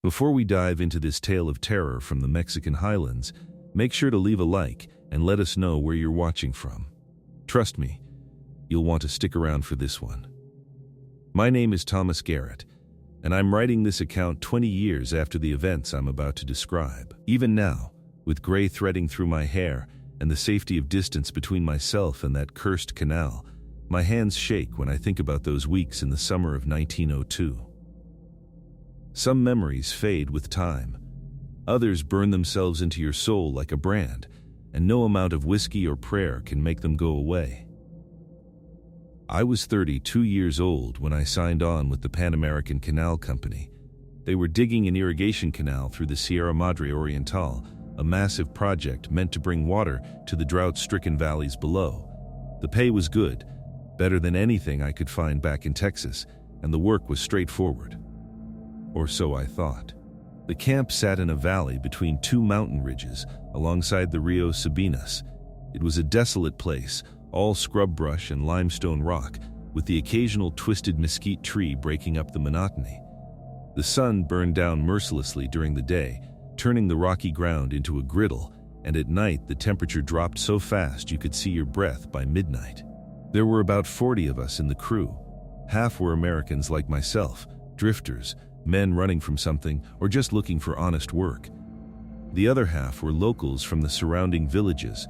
Before we dive into this tale of terror from the Mexican highlands, make sure to leave a like and let us know where you're watching from. Trust me, you'll want to stick around for this one. My name is Thomas Garrett, and I'm writing this account 20 years after the events I'm about to describe. Even now, with gray threading through my hair and the safety of distance between myself and that cursed canal, my hands shake when I think about those weeks in the summer of 1902. Some memories fade with time. Others burn themselves into your soul like a brand, and no amount of whiskey or prayer can make them go away. I was 32 years old when I signed on with the Pan American Canal Company. They were digging an irrigation canal through the Sierra Madre Oriental, a massive project meant to bring water to the drought-stricken valleys below. The pay was good, better than anything I could find back in Texas, and the work was straightforward. Or so I thought. The camp sat in a valley between two mountain ridges alongside the Rio Sabinas. It was a desolate place, all scrub brush and limestone rock, with the occasional twisted mesquite tree breaking up the monotony. The sun burned down mercilessly during the day, turning the rocky ground into a griddle, and at night the temperature dropped so fast you could see your breath by midnight. There were about 40 of us in the crew. Half were Americans like myself, drifters, men running from something or just looking for honest work. The other half were locals from the surrounding villages,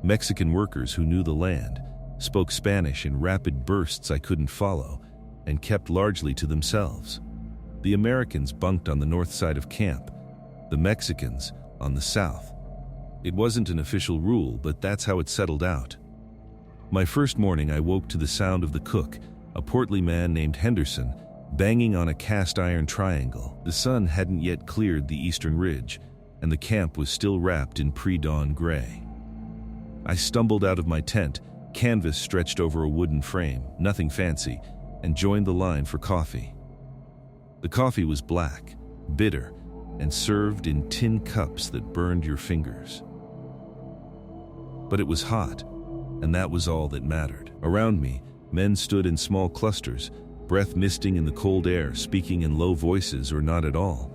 Mexican workers who knew the land, spoke Spanish in rapid bursts I couldn't follow, and kept largely to themselves. The Americans bunked on the north side of camp, the Mexicans on the south. It wasn't an official rule, but that's how it settled out. My first morning I woke to the sound of the cook, a portly man named Henderson, banging on a cast-iron triangle. The sun hadn't yet cleared the eastern ridge, and the camp was still wrapped in pre-dawn gray. I stumbled out of my tent, canvas stretched over a wooden frame, nothing fancy, and joined the line for coffee. The coffee was black, bitter, and served in tin cups that burned your fingers. But it was hot, and that was all that mattered. Around me, men stood in small clusters, breath misting in the cold air, speaking in low voices or not at all.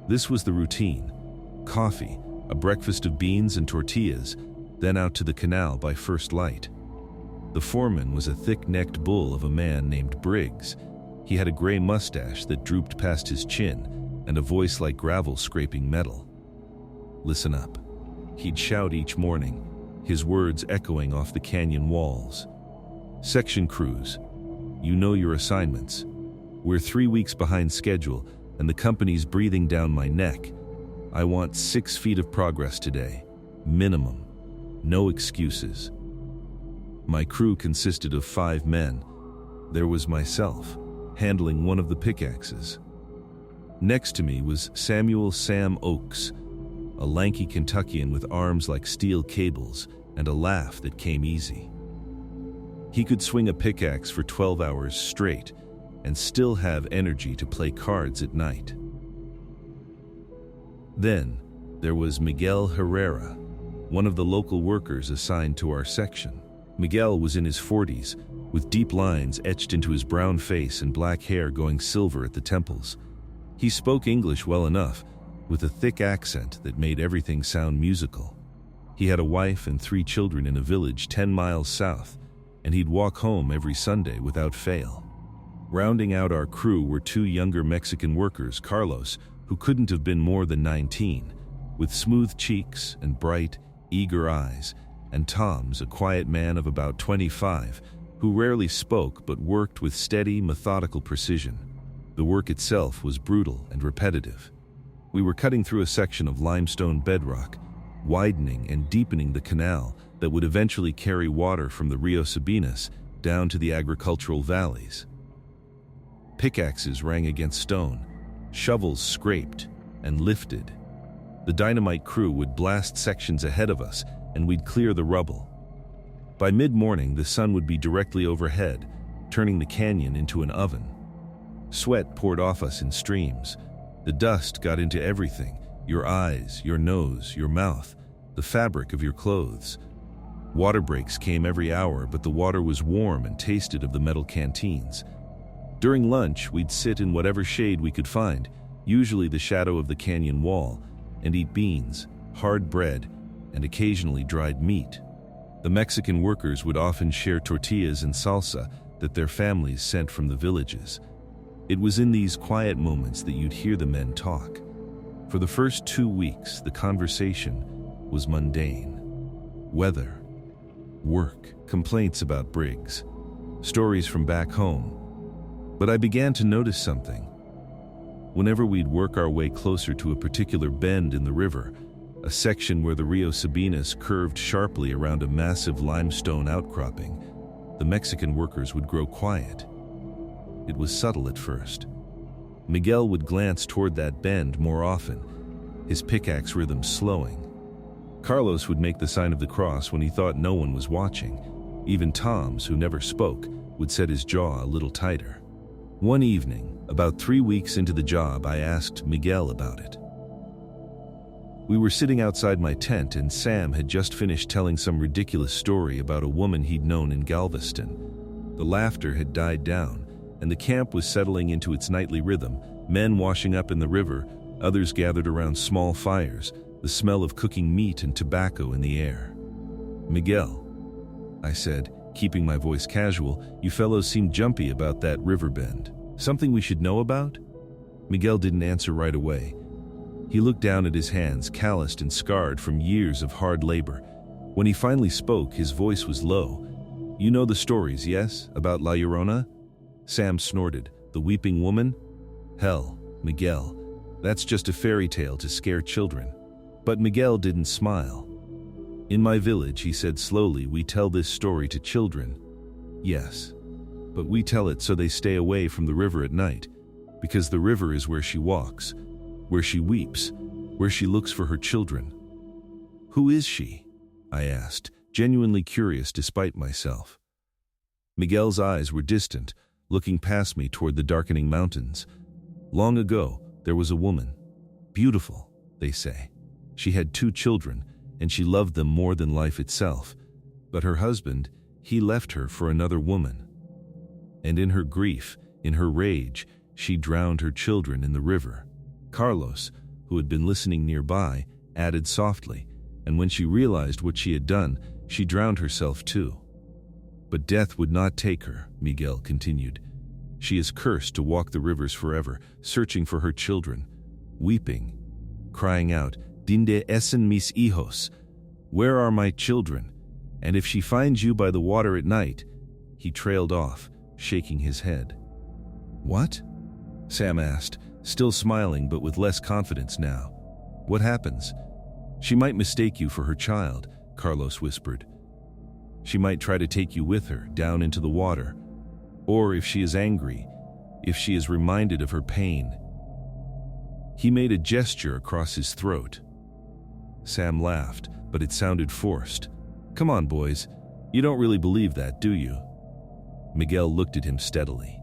This was the routine. Coffee, a breakfast of beans and tortillas, then out to the canal by first light. The foreman was a thick-necked bull of a man named Briggs. He had a gray mustache that drooped past his chin and a voice like gravel scraping metal. "Listen up," he'd shout each morning, his words echoing off the canyon walls. "Section crews, you know your assignments. We're 3 weeks behind schedule, and the company's breathing down my neck. I want 6 feet of progress today, minimum. No excuses." My crew consisted of 5 men. There was myself, handling one of the pickaxes. Next to me was Samuel "Sam" Oakes, a lanky Kentuckian with arms like steel cables and a laugh that came easy. He could swing a pickaxe for 12 hours straight and still have energy to play cards at night. Then there was Miguel Herrera, one of the local workers assigned to our section. Miguel was in his 40s, with deep lines etched into his brown face and black hair going silver at the temples. He spoke English well enough, with a thick accent that made everything sound musical. He had a wife and 3 children in a village 10 miles south, and he'd walk home every Sunday without fail. Rounding out our crew were 2 younger Mexican workers, Carlos, who couldn't have been more than 19, with smooth cheeks and bright, eager eyes, and Tom's, a quiet man of about 25, who rarely spoke but worked with steady, methodical precision. The work itself was brutal and repetitive. We were cutting through a section of limestone bedrock, widening and deepening the canal that would eventually carry water from the Rio Sabinas down to the agricultural valleys. Pickaxes rang against stone, shovels scraped and lifted. The dynamite crew would blast sections ahead of us, and we'd clear the rubble. By mid-morning, the sun would be directly overhead, turning the canyon into an oven. Sweat poured off us in streams. The dust got into everything: your eyes, your nose, your mouth, the fabric of your clothes. Water breaks came every hour, but the water was warm and tasted of the metal canteens. During lunch, we'd sit in whatever shade we could find, usually the shadow of the canyon wall, and eat beans, hard bread, and occasionally dried meat. The Mexican workers would often share tortillas and salsa that their families sent from the villages. It was in these quiet moments that you'd hear the men talk. For the first 2 weeks, the conversation was mundane. Weather, work, complaints about Briggs, stories from back home. But I began to notice something. Whenever we'd work our way closer to a particular bend in the river, a section where the Rio Sabinas curved sharply around a massive limestone outcropping, the Mexican workers would grow quiet. It was subtle at first. Miguel would glance toward that bend more often, his pickaxe rhythm slowing. Carlos would make the sign of the cross when he thought no one was watching. Even Tom's, who never spoke, would set his jaw a little tighter. One evening, about 3 weeks into the job, I asked Miguel about it. We were sitting outside my tent, and Sam had just finished telling some ridiculous story about a woman he'd known in Galveston. The laughter had died down, and the camp was settling into its nightly rhythm, men washing up in the river, others gathered around small fires, the smell of cooking meat and tobacco in the air. "Miguel," I said, keeping my voice casual, "you fellows seem jumpy about that river bend. Something we should know about?" Miguel didn't answer right away. He looked down at his hands, calloused and scarred from years of hard labor. When he finally spoke, his voice was low. "You know the stories, yes? About La Llorona?" Sam snorted. "The weeping woman? Hell, Miguel, that's just a fairy tale to scare children." But Miguel didn't smile. "In my village," he said slowly, "we tell this story to children. Yes, but we tell it so they stay away from the river at night, because the river is where she walks, where she weeps, where she looks for her children." "Who is she?" I asked, genuinely curious despite myself. Miguel's eyes were distant, looking past me toward the darkening mountains. "Long ago, there was a woman. Beautiful, they say. She had 2 children, and she loved them more than life itself. But her husband, he left her for another woman. And in her grief, in her rage, she drowned her children in the river." Carlos, who had been listening nearby, added softly, "And when she realized what she had done, she drowned herself too. But death would not take her," Miguel continued. "She is cursed to walk the rivers forever, searching for her children, weeping, crying out, 'Dinde essen mis hijos?' Where are my children? And if she finds you by the water at night—" He trailed off, shaking his head. "What?" Sam asked, still smiling but with less confidence now. "What happens?" "She might mistake you for her child," Carlos whispered. "She might try to take you with her, down into the water. Or if she is angry, if she is reminded of her pain." He made a gesture across his throat. Sam laughed, but it sounded forced. "Come on, boys. You don't really believe that, do you?" Miguel looked at him steadily.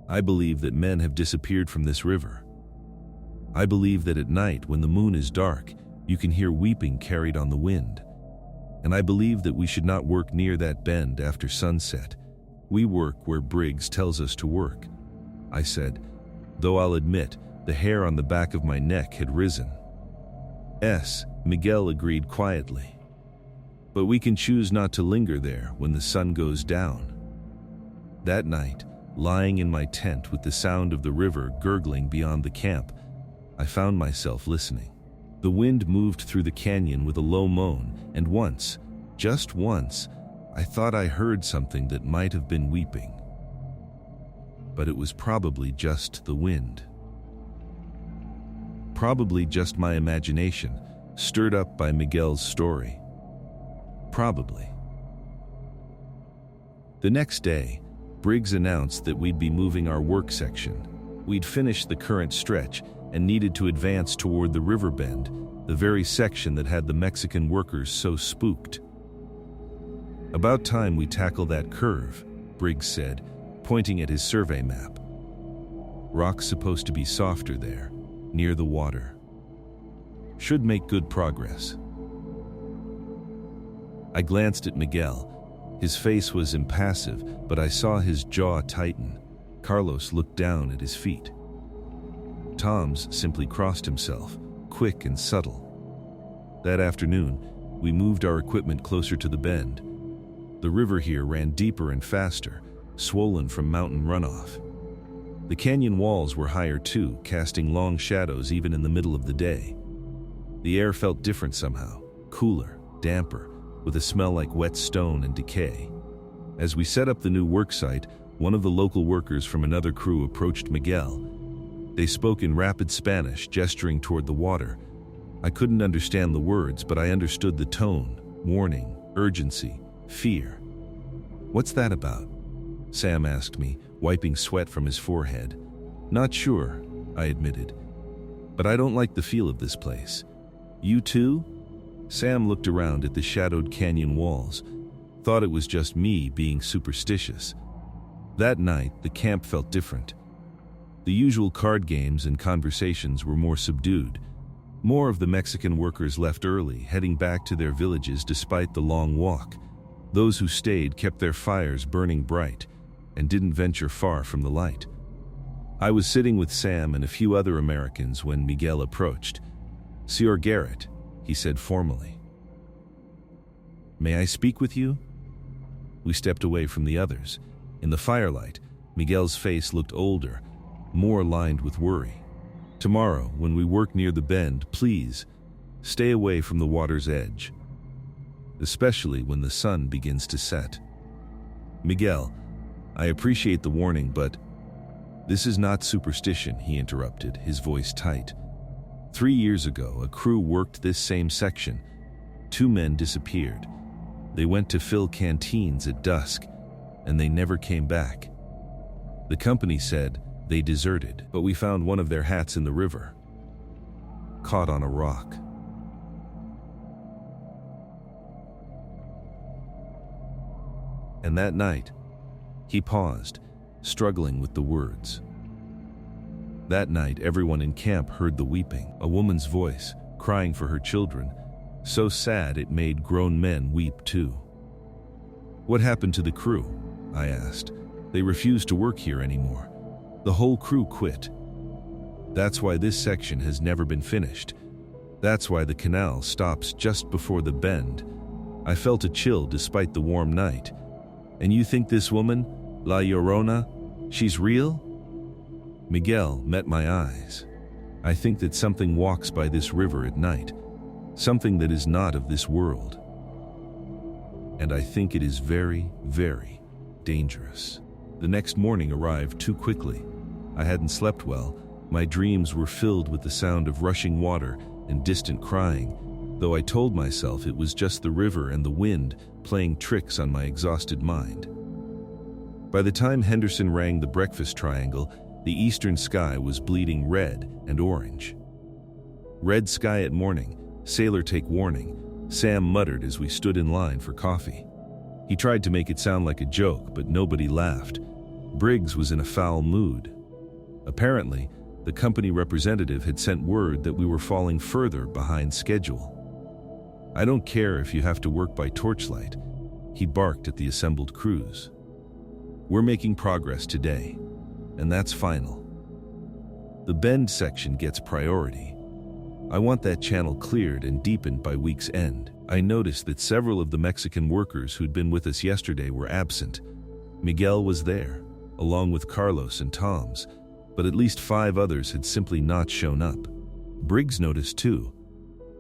"I believe that men have disappeared from this river. I believe that at night, when the moon is dark, you can hear weeping carried on the wind. And I believe that we should not work near that bend after sunset. We work where Briggs tells us to work," I said, though I'll admit the hair on the back of my neck had risen. Miguel agreed quietly. "But we can choose not to linger there when the sun goes down." That night, lying in my tent with the sound of the river gurgling beyond the camp, I found myself listening. The wind moved through the canyon with a low moan, and once, just once, I thought I heard something that might have been weeping. But it was probably just the wind. Probably just my imagination, stirred up by Miguel's story. Probably. The next day, Briggs announced that we'd be moving our work section. We'd finished the current stretch and needed to advance toward the river bend, the very section that had the Mexican workers so spooked. "About time we tackle that curve," Briggs said, pointing at his survey map. "Rock's supposed to be softer there, near the water. Should make good progress." I glanced at Miguel. His face was impassive, but I saw his jaw tighten. Carlos looked down at his feet. Tom's simply crossed himself, quick and subtle. That afternoon, we moved our equipment closer to the bend. The river here ran deeper and faster, swollen from mountain runoff. The canyon walls were higher too, casting long shadows even in the middle of the day. The air felt different somehow, cooler, damper, with a smell like wet stone and decay. As we set up the new work site, one of the local workers from another crew approached Miguel. They spoke in rapid Spanish, gesturing toward the water. I couldn't understand the words, but I understood the tone: warning, urgency, fear. "What's that about?" Sam asked me, wiping sweat from his forehead. "Not sure," I admitted. "But I don't like the feel of this place." "You too?" Sam looked around at the shadowed canyon walls, thought it was just me being superstitious. That night, the camp felt different. The usual card games and conversations were more subdued. More of the Mexican workers left early, heading back to their villages despite the long walk. Those who stayed kept their fires burning bright and didn't venture far from the light. I was sitting with Sam and a few other Americans when Miguel approached. "Sr. Garrett," he said formally. "May I speak with you?" We stepped away from the others. In the firelight, Miguel's face looked older, more lined with worry. "Tomorrow, when we work near the bend, please, stay away from the water's edge, especially when the sun begins to set." "Miguel, I appreciate the warning, but this is not superstition," he interrupted, his voice tight. 3 years ago, a crew worked this same section. 2 men disappeared. They went to fill canteens at dusk, and they never came back. The company said they deserted, but we found one of their hats in the river, caught on a rock. And that night, he paused, struggling with the words. That night, everyone in camp heard the weeping, a woman's voice, crying for her children, so sad it made grown men weep too. "What happened to the crew?" I asked. "They refused to work here anymore. The whole crew quit. That's why this section has never been finished. That's why the canal stops just before the bend." I felt a chill despite the warm night. "And you think this woman, La Llorona, she's real?" Miguel met my eyes. "I think that something walks by this river at night, something that is not of this world. And I think it is very, very dangerous." The next morning arrived too quickly. I hadn't slept well. My dreams were filled with the sound of rushing water and distant crying, though I told myself it was just the river and the wind playing tricks on my exhausted mind. By the time Henderson rang the breakfast triangle, the eastern sky was bleeding red and orange. "Red sky at morning, sailor take warning," Sam muttered as we stood in line for coffee. He tried to make it sound like a joke, but nobody laughed. Briggs was in a foul mood. Apparently, the company representative had sent word that we were falling further behind schedule. "I don't care if you have to work by torchlight," he barked at the assembled crews. "We're making progress today, and that's final. The bend section gets priority. I want that channel cleared and deepened by week's end." I noticed that several of the Mexican workers who'd been with us yesterday were absent. Miguel was there, along with Carlos and Tom's, but at least 5 others had simply not shown up. Briggs noticed too.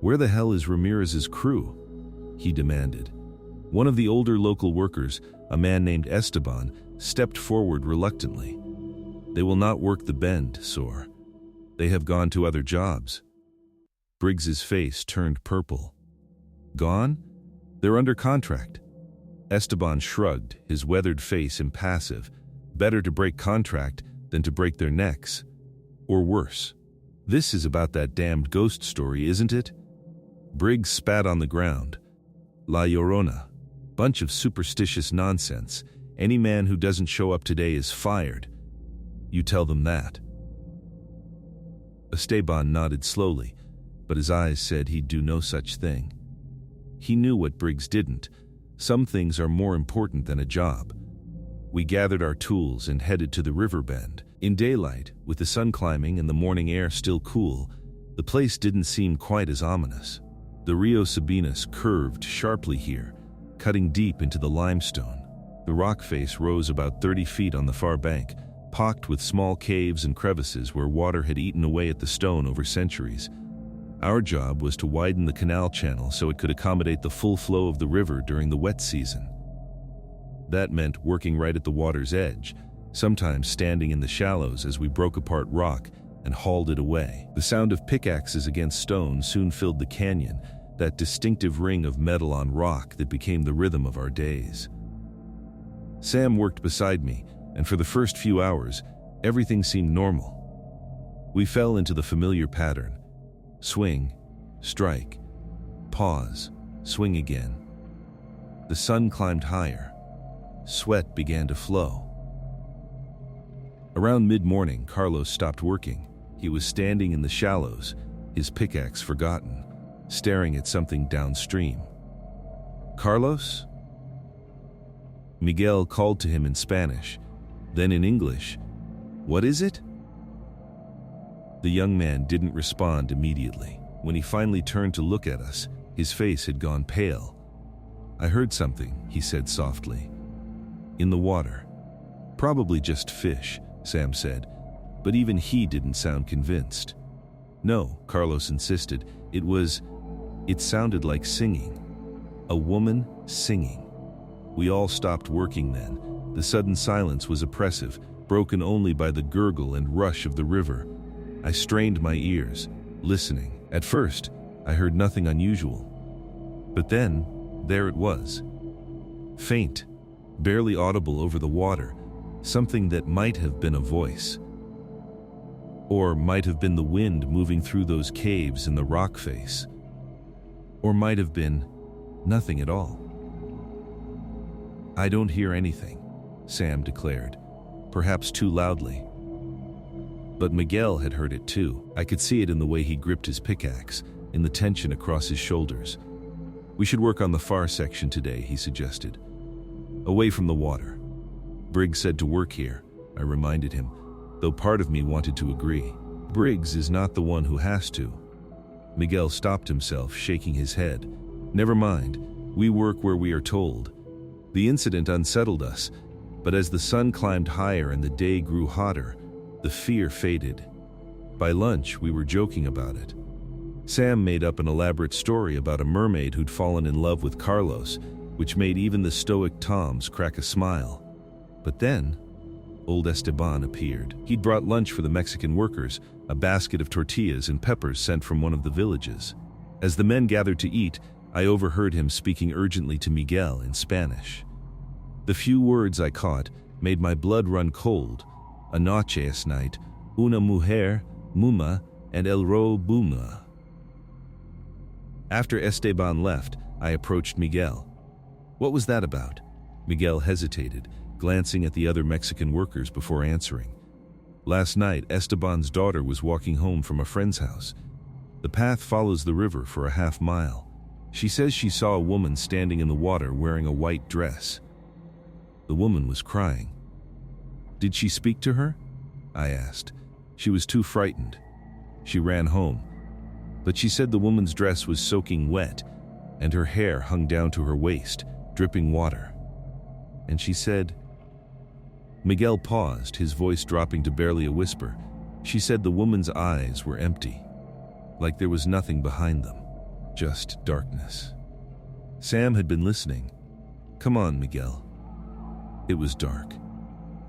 "Where the hell is Ramirez's crew?" he demanded. One of the older local workers, a man named Esteban, stepped forward reluctantly. "They will not work the bend, Sor. They have gone to other jobs." Briggs's face turned purple. "Gone? They're under contract." Esteban shrugged, his weathered face impassive. "Better to break contract than to break their necks. Or worse. This is about that damned ghost story, isn't it?" Briggs spat on the ground. "La Llorona. Bunch of superstitious nonsense. Any man who doesn't show up today is fired. You tell them that." Esteban nodded slowly, but his eyes said he'd do no such thing. He knew what Briggs didn't. Some things are more important than a job. We gathered our tools and headed to the river bend. In daylight, with the sun climbing and the morning air still cool, the place didn't seem quite as ominous. The Rio Sabinas curved sharply here, cutting deep into the limestone. The rock face rose about 30 feet on the far bank, pocked with small caves and crevices where water had eaten away at the stone over centuries. Our job was to widen the canal channel so it could accommodate the full flow of the river during the wet season. That meant working right at the water's edge, sometimes standing in the shallows as we broke apart rock and hauled it away. The sound of pickaxes against stone soon filled the canyon, that distinctive ring of metal on rock that became the rhythm of our days. Sam worked beside me, and for the first few hours, everything seemed normal. We fell into the familiar pattern. Swing, strike, pause, swing again. The sun climbed higher. Sweat began to flow. Around mid-morning, Carlos stopped working. He was standing in the shallows, his pickaxe forgotten, staring at something downstream. "Carlos?" Miguel called to him in Spanish, then in English. "What is it?" The young man didn't respond immediately. When he finally turned to look at us, his face had gone pale. "I heard something," he said softly. "In the water. Probably just fish," Sam said, but even he didn't sound convinced. "No," Carlos insisted. It sounded like singing. A woman singing. We all stopped working then. The sudden silence was oppressive, broken only by the gurgle and rush of the river. I strained my ears, listening. At first, I heard nothing unusual. But then, there it was. Faint, barely audible over the water, something that might have been a voice. Or might have been the wind moving through those caves in the rock face. Or might have been nothing at all. "I don't hear anything," Sam declared, perhaps too loudly. But Miguel had heard it too. I could see it in the way he gripped his pickaxe, in the tension across his shoulders. "We should work on the far section today," he suggested. "Away from the water." "Briggs said to work here," I reminded him, though part of me wanted to agree. "Briggs is not the one who has to." Miguel stopped himself, shaking his head. "Never mind, we work where we are told." The incident unsettled us, but as the sun climbed higher and the day grew hotter, the fear faded. By lunch, we were joking about it. Sam made up an elaborate story about a mermaid who'd fallen in love with Carlos, which made even the stoic Toms crack a smile. But then, old Esteban appeared. He'd brought lunch for the Mexican workers, a basket of tortillas and peppers sent from one of the villages. As the men gathered to eat, I overheard him speaking urgently to Miguel in Spanish. The few words I caught made my blood run cold. "A noche es night, una mujer, muma, and el ro buma." After Esteban left, I approached Miguel. "What was that about?" Miguel hesitated, glancing at the other Mexican workers before answering. "Last night, Esteban's daughter was walking home from a friend's house. The path follows the river for a half-mile. She says she saw a woman standing in the water wearing a white dress. The woman was crying." "Did she speak to her?" I asked. "She was too frightened. She ran home. But she said the woman's dress was soaking wet, and her hair hung down to her waist, dripping water. And she said..." Miguel paused, his voice dropping to barely a whisper. "She said the woman's eyes were empty, like there was nothing behind them, just darkness." Sam had been listening. "Come on, Miguel." It was dark.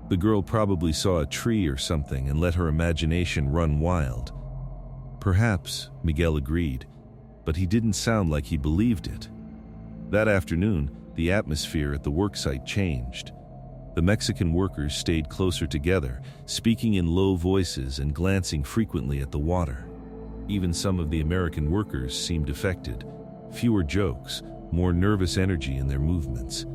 The girl probably saw a tree or something and let her imagination run wild. Perhaps, Miguel agreed, but he didn't sound like he believed it. That afternoon, the atmosphere at the worksite changed. The Mexican workers stayed closer together, speaking in low voices and glancing frequently at the water. Even some of the American workers seemed affected. Fewer jokes, more nervous energy in their movements.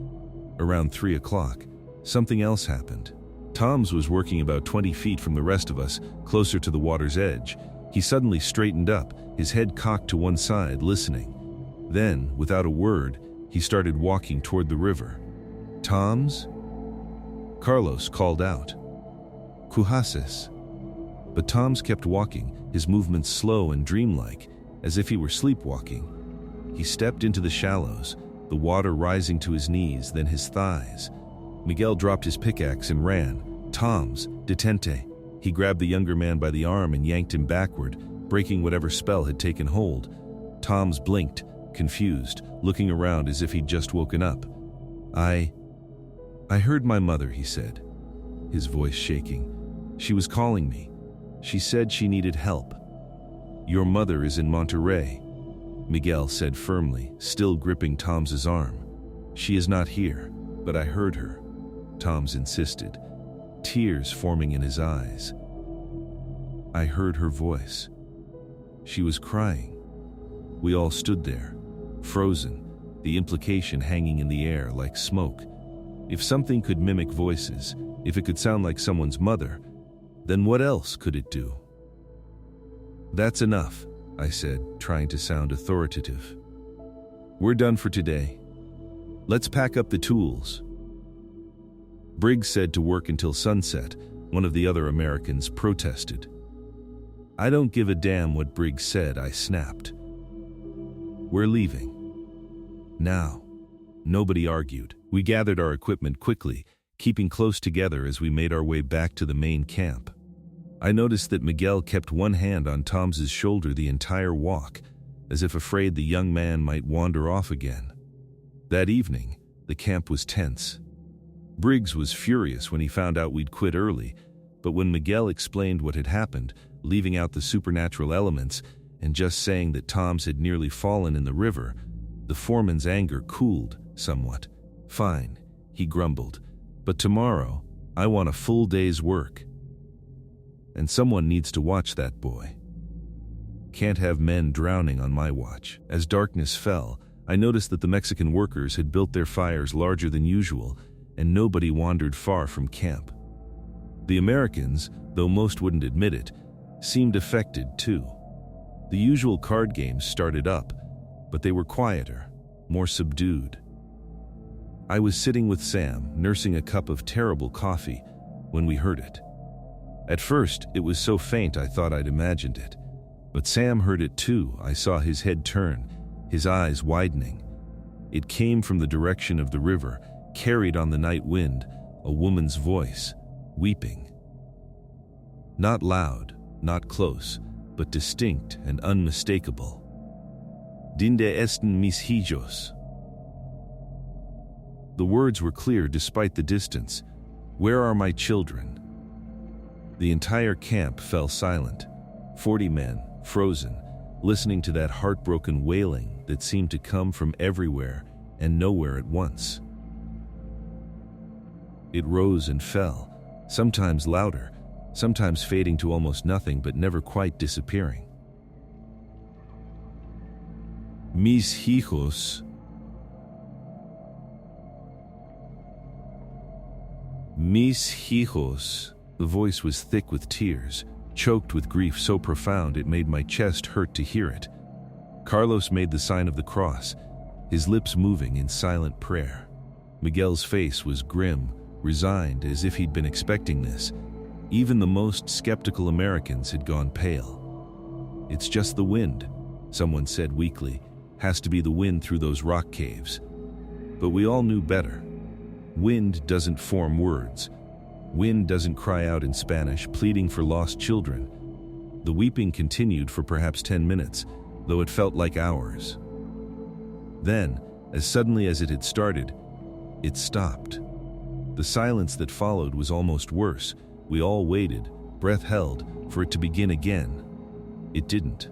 Around 3 o'clock, something else happened. Tom's was working about 20 feet from the rest of us, closer to the water's edge. He suddenly straightened up, his head cocked to one side, listening. Then, without a word, he started walking toward the river. "Tom's?" Carlos called out. Cujases. But Tom's kept walking, his movements slow and dreamlike, as if he were sleepwalking. He stepped into the shallows, the water rising to his knees, then his thighs. Miguel dropped his pickaxe and ran. "Tom's, detente." He grabbed the younger man by the arm and yanked him backward, breaking whatever spell had taken hold. Tom's blinked, confused, looking around as if he'd just woken up. I heard my mother," he said, his voice shaking. "She was calling me. She said she needed help." "Your mother is in Monterrey," Miguel said firmly, still gripping Tom's arm. "She is not here, but I heard her," Tom's insisted, tears forming in his eyes. "I heard her voice. She was crying." We all stood there, frozen, the implication hanging in the air like smoke. If something could mimic voices, if it could sound like someone's mother, then what else could it do? "That's enough," I said, trying to sound authoritative. "We're done for today. Let's pack up the tools." Briggs said to work until sunset. One of the other Americans protested. "I don't give a damn what Briggs said," I snapped. "We're leaving. Now." Nobody argued. We gathered our equipment quickly, keeping close together as we made our way back to the main camp. I noticed that Miguel kept one hand on Tom's shoulder the entire walk, as if afraid the young man might wander off again. That evening, the camp was tense. Briggs was furious when he found out we'd quit early, but when Miguel explained what had happened, leaving out the supernatural elements and just saying that Tom's had nearly fallen in the river, the foreman's anger cooled somewhat. "Fine," he grumbled, "but tomorrow, I want a full day's work. And someone needs to watch that boy. Can't have men drowning on my watch." As darkness fell, I noticed that the Mexican workers had built their fires larger than usual, and nobody wandered far from camp. The Americans, though most wouldn't admit it, seemed affected too. The usual card games started up, but they were quieter, more subdued. I was sitting with Sam, nursing a cup of terrible coffee, when we heard it. At first, it was so faint I thought I'd imagined it. But Sam heard it too. I saw his head turn, his eyes widening. It came from the direction of the river, carried on the night wind, a woman's voice, weeping. Not loud, not close, but distinct and unmistakable. "Dinde están mis hijos?" The words were clear despite the distance. "Where are my children?" The entire camp fell silent. 40 men, frozen, listening to that heartbroken wailing that seemed to come from everywhere and nowhere at once. It rose and fell, sometimes louder, sometimes fading to almost nothing but never quite disappearing. "Mis hijos." "Mis hijos." The voice was thick with tears, choked with grief so profound it made my chest hurt to hear it. Carlos made the sign of the cross, his lips moving in silent prayer. Miguel's face was grim, resigned, as if he'd been expecting this. Even the most skeptical Americans had gone pale. "It's just the wind," someone said weakly. "Has to be the wind through those rock caves." But we all knew better. Wind doesn't form words. Wind doesn't cry out in Spanish, pleading for lost children. The weeping continued for perhaps 10 minutes, though it felt like hours. Then, as suddenly as it had started, it stopped. The silence that followed was almost worse. We all waited, breath held, for it to begin again. It didn't.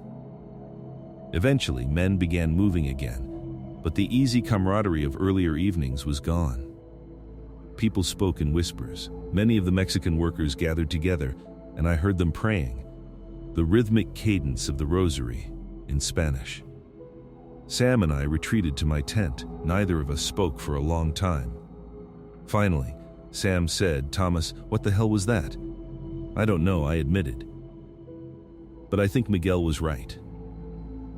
Eventually, men began moving again, but the easy camaraderie of earlier evenings was gone. People spoke in whispers. Many of the Mexican workers gathered together, and I heard them praying, the rhythmic cadence of the rosary in Spanish. Sam and I retreated to my tent. Neither of us spoke for a long time. Finally, Sam said, "Thomas, what the hell was that?" "I don't know," I admitted. But I think Miguel was right.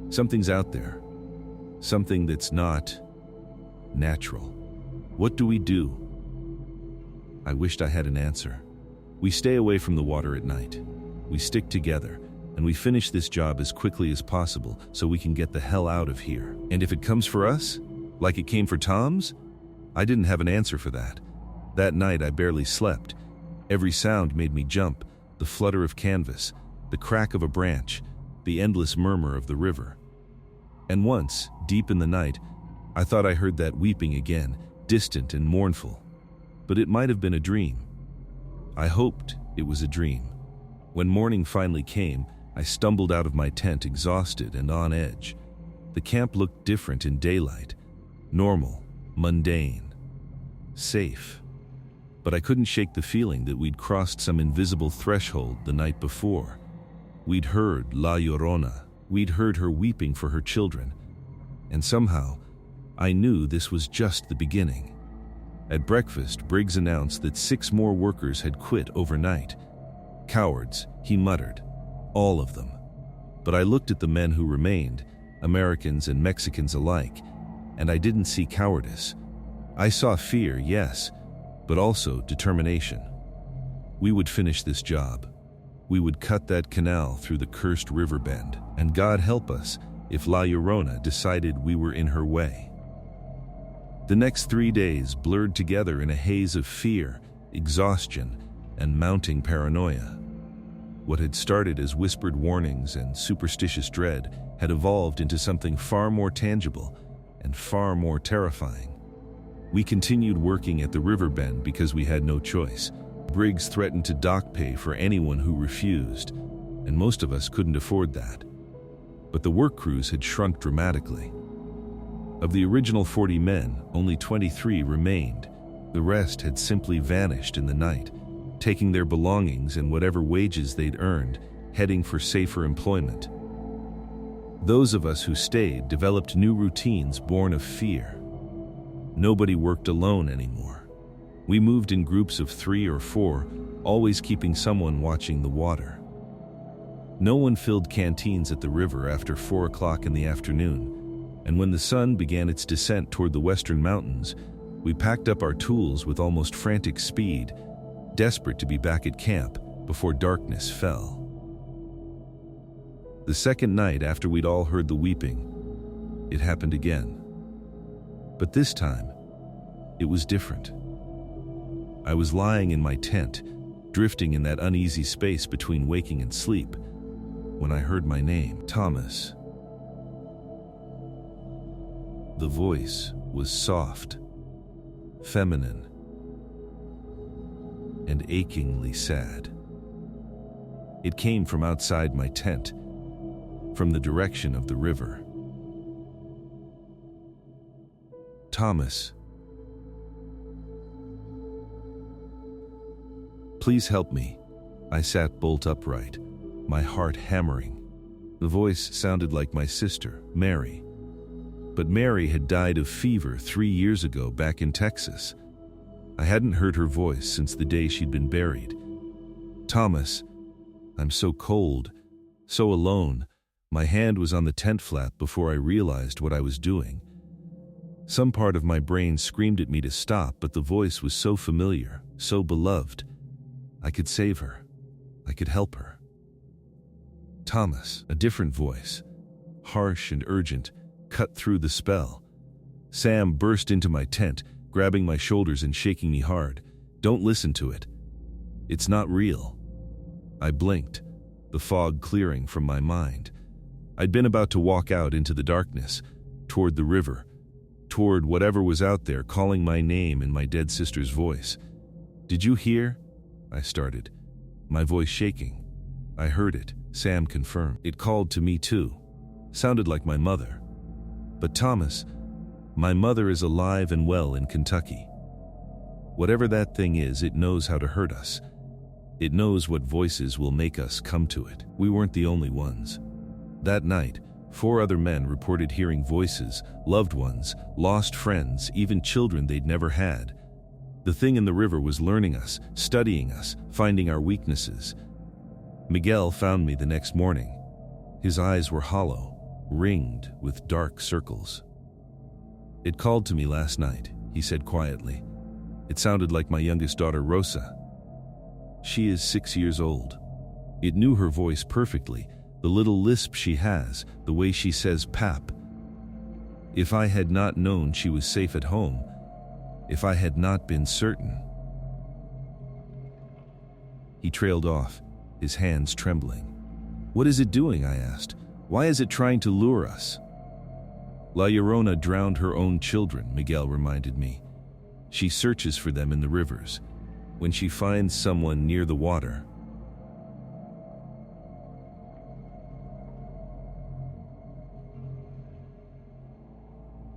Something's out there. Something that's not natural. What do we do? I wished I had an answer. We stay away from the water at night. We stick together, and we finish this job as quickly as possible so we can get the hell out of here. And if it comes for us, like it came for Tom's, I didn't have an answer for that. That night I barely slept. Every sound made me jump, the flutter of canvas, the crack of a branch, the endless murmur of the river. And once, deep in the night, I thought I heard that weeping again, distant and mournful. But it might have been a dream. I hoped it was a dream. When morning finally came, I stumbled out of my tent exhausted and on edge. The camp looked different in daylight. Normal, mundane, safe. But I couldn't shake the feeling that we'd crossed some invisible threshold the night before. We'd heard La Llorona. We'd heard her weeping for her children. And somehow, I knew this was just the beginning. At breakfast, Briggs announced that 6 more workers had quit overnight. Cowards, he muttered. All of them. But I looked at the men who remained, Americans and Mexicans alike, and I didn't see cowardice. I saw fear, yes, but also determination. We would finish this job. We would cut that canal through the cursed river bend, and God help us if La Llorona decided we were in her way. The next 3 days blurred together in a haze of fear, exhaustion, and mounting paranoia. What had started as whispered warnings and superstitious dread had evolved into something far more tangible and far more terrifying. We continued working at the river bend because we had no choice. Briggs threatened to dock pay for anyone who refused, and most of us couldn't afford that. But the work crews had shrunk dramatically. Of the original 40 men, only 23 remained. The rest had simply vanished in the night, taking their belongings and whatever wages they'd earned, heading for safer employment. Those of us who stayed developed new routines born of fear. Nobody worked alone anymore. We moved in groups of 3 or 4, always keeping someone watching the water. No one filled canteens at the river after 4 o'clock in the afternoon, and when the sun began its descent toward the western mountains, we packed up our tools with almost frantic speed, desperate to be back at camp before darkness fell. The second night after we'd all heard the weeping, it happened again. But this time, it was different. I was lying in my tent, drifting in that uneasy space between waking and sleep, when I heard my name, Thomas. The voice was soft, feminine, and achingly sad. It came from outside my tent, from the direction of the river. Thomas, please help me. I sat bolt upright, my heart hammering. The voice sounded like my sister, Mary. But Mary had died of fever 3 years ago back in Texas. I hadn't heard her voice since the day she'd been buried. Thomas, I'm so cold, so alone. My hand was on the tent flap before I realized what I was doing. Some part of my brain screamed at me to stop, but the voice was so familiar, so beloved. I could save her. I could help her. Thomas, a different voice, harsh and urgent, cut through the spell. Sam burst into my tent, grabbing my shoulders and shaking me hard. Don't listen to it. It's not real. I blinked, the fog clearing from my mind. I'd been about to walk out into the darkness, toward the river, toward whatever was out there calling my name in my dead sister's voice. Did you hear? I started, my voice shaking. I heard it, Sam confirmed. It called to me too. Sounded like my mother. But Thomas, my mother is alive and well in Kentucky. Whatever that thing is, it knows how to hurt us. It knows what voices will make us come to it. We weren't the only ones. That night, 4 other men reported hearing voices, loved ones, lost friends, even children they'd never had. The thing in the river was learning us, studying us, finding our weaknesses. Miguel found me the next morning. His eyes were hollow, ringed with dark circles. It called to me last night, he said quietly. It sounded like my youngest daughter, Rosa. She is 6 years old. It knew her voice perfectly, the little lisp she has, the way she says pap. If I had not known she was safe at home, if I had not been certain. He trailed off, his hands trembling. What is it doing? I asked. Why is it trying to lure us? La Llorona drowned her own children, Miguel reminded me. She searches for them in the rivers. When she finds someone near the water,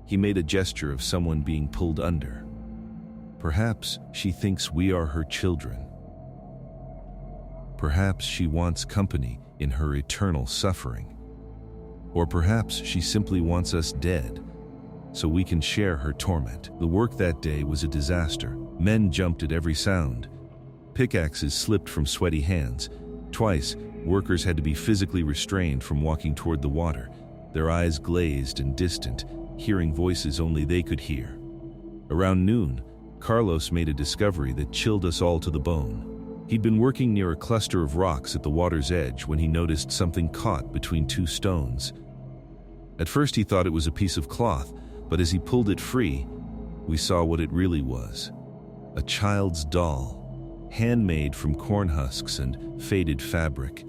he made a gesture of someone being pulled under. Perhaps she thinks we are her children. Perhaps she wants company in her eternal suffering. Or perhaps she simply wants us dead, so we can share her torment. The work that day was a disaster. Men jumped at every sound. Pickaxes slipped from sweaty hands. Twice, workers had to be physically restrained from walking toward the water, their eyes glazed and distant, hearing voices only they could hear. Around noon, Carlos made a discovery that chilled us all to the bone. He'd been working near a cluster of rocks at the water's edge when he noticed something caught between two stones. At first he thought it was a piece of cloth, but as he pulled it free, we saw what it really was. A child's doll, handmade from corn husks and faded fabric.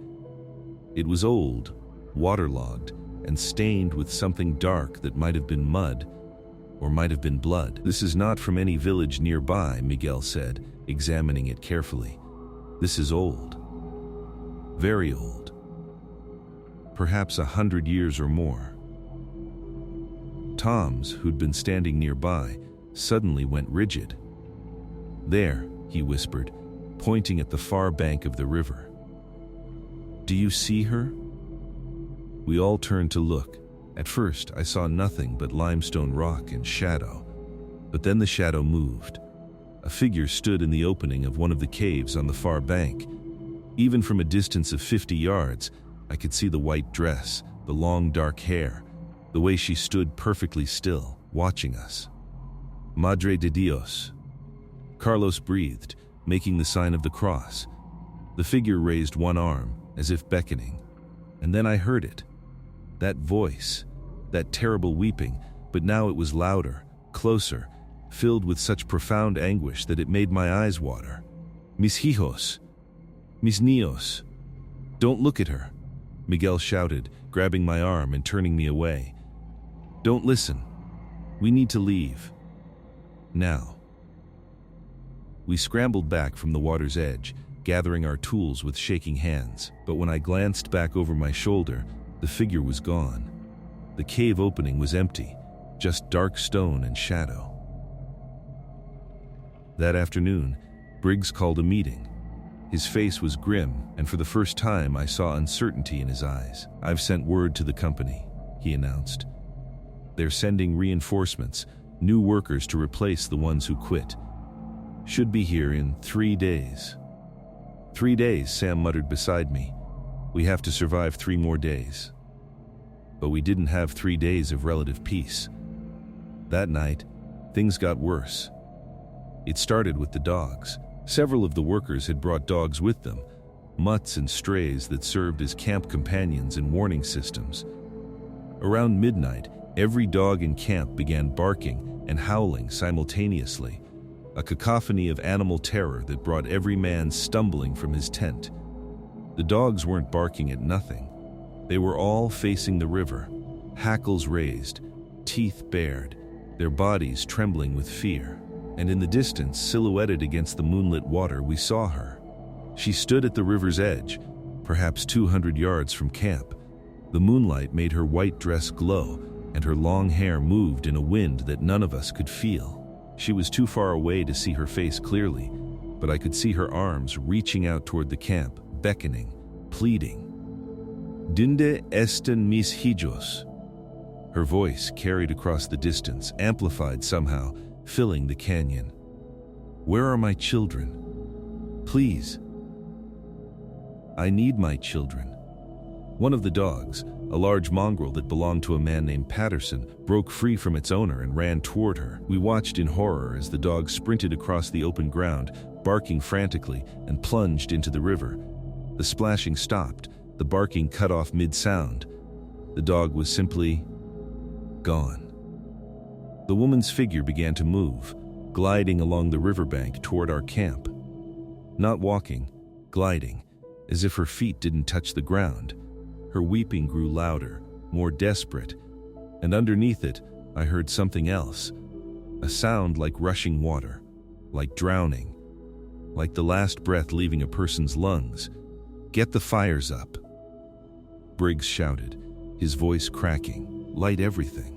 It was old, waterlogged, and stained with something dark that might have been mud, or might have been blood. This is not from any village nearby, Miguel said, examining it carefully. This is old. Very old. Perhaps 100 years or more. Tom's, who'd been standing nearby, suddenly went rigid. There, he whispered, pointing at the far bank of the river. Do you see her? We all turned to look. At first, I saw nothing but limestone rock and shadow. But then the shadow moved. A figure stood in the opening of one of the caves on the far bank. Even from a distance of 50 yards, I could see the white dress, the long dark hair, the way she stood perfectly still, watching us. Madre de Dios. Carlos breathed, making the sign of the cross. The figure raised one arm, as if beckoning. And then I heard it. That voice, that terrible weeping, but now it was louder, closer, filled with such profound anguish that it made my eyes water. Mis hijos. Mis niños. Don't look at her, Miguel shouted, grabbing my arm and turning me away. Don't listen. We need to leave. Now. We scrambled back from the water's edge, gathering our tools with shaking hands, but when I glanced back over my shoulder, the figure was gone. The cave opening was empty, just dark stone and shadow. That afternoon, Briggs called a meeting. His face was grim, and for the first time I saw uncertainty in his eyes. I've sent word to the company, he announced. They're sending reinforcements, new workers to replace the ones who quit. Should be here in 3 days. 3 days, Sam muttered beside me. We have to survive 3 more days. But we didn't have 3 days of relative peace. That night, things got worse. It started with the dogs. Several of the workers had brought dogs with them, mutts and strays that served as camp companions and warning systems. Around midnight, every dog in camp began barking and howling simultaneously, a cacophony of animal terror that brought every man stumbling from his tent. The dogs weren't barking at nothing. They were all facing the river, hackles raised, teeth bared, their bodies trembling with fear. And in the distance, silhouetted against the moonlit water, we saw her. She stood at the river's edge, perhaps 200 yards from camp. The moonlight made her white dress glow, and her long hair moved in a wind that none of us could feel. She was too far away to see her face clearly, but I could see her arms reaching out toward the camp, beckoning, pleading. Dinde están mis hijos? Her voice carried across the distance, amplified somehow, filling the canyon. Where are my children? Please. I need my children. One of the dogs, a large mongrel that belonged to a man named Patterson, broke free from its owner and ran toward her. We watched in horror as the dog sprinted across the open ground, barking frantically, and plunged into the river. The splashing stopped, the barking cut off mid-sound. The dog was simply gone. The woman's figure began to move, gliding along the riverbank toward our camp. Not walking, gliding, as if her feet didn't touch the ground. Her weeping grew louder, more desperate, and underneath it, I heard something else. A sound like rushing water, like drowning, like the last breath leaving a person's lungs. "Get the fires up," Briggs shouted, his voice cracking. "Light everything.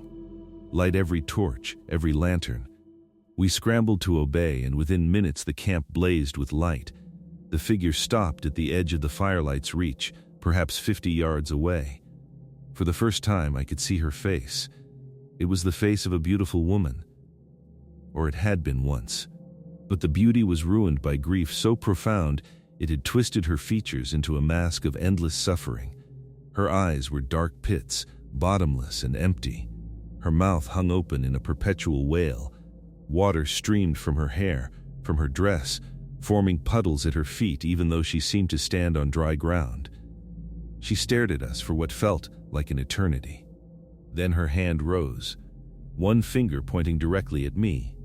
Light every torch, every lantern." We scrambled to obey, and within minutes the camp blazed with light. The figure stopped at the edge of the firelight's reach, perhaps 50 yards away. For the first time I could see her face. It was the face of a beautiful woman. Or it had been once. But the beauty was ruined by grief so profound it had twisted her features into a mask of endless suffering. Her eyes were dark pits, bottomless and empty. Her mouth hung open in a perpetual wail. Water streamed from her hair, from her dress, forming puddles at her feet even though she seemed to stand on dry ground. She stared at us for what felt like an eternity. Then her hand rose, one finger pointing directly at me.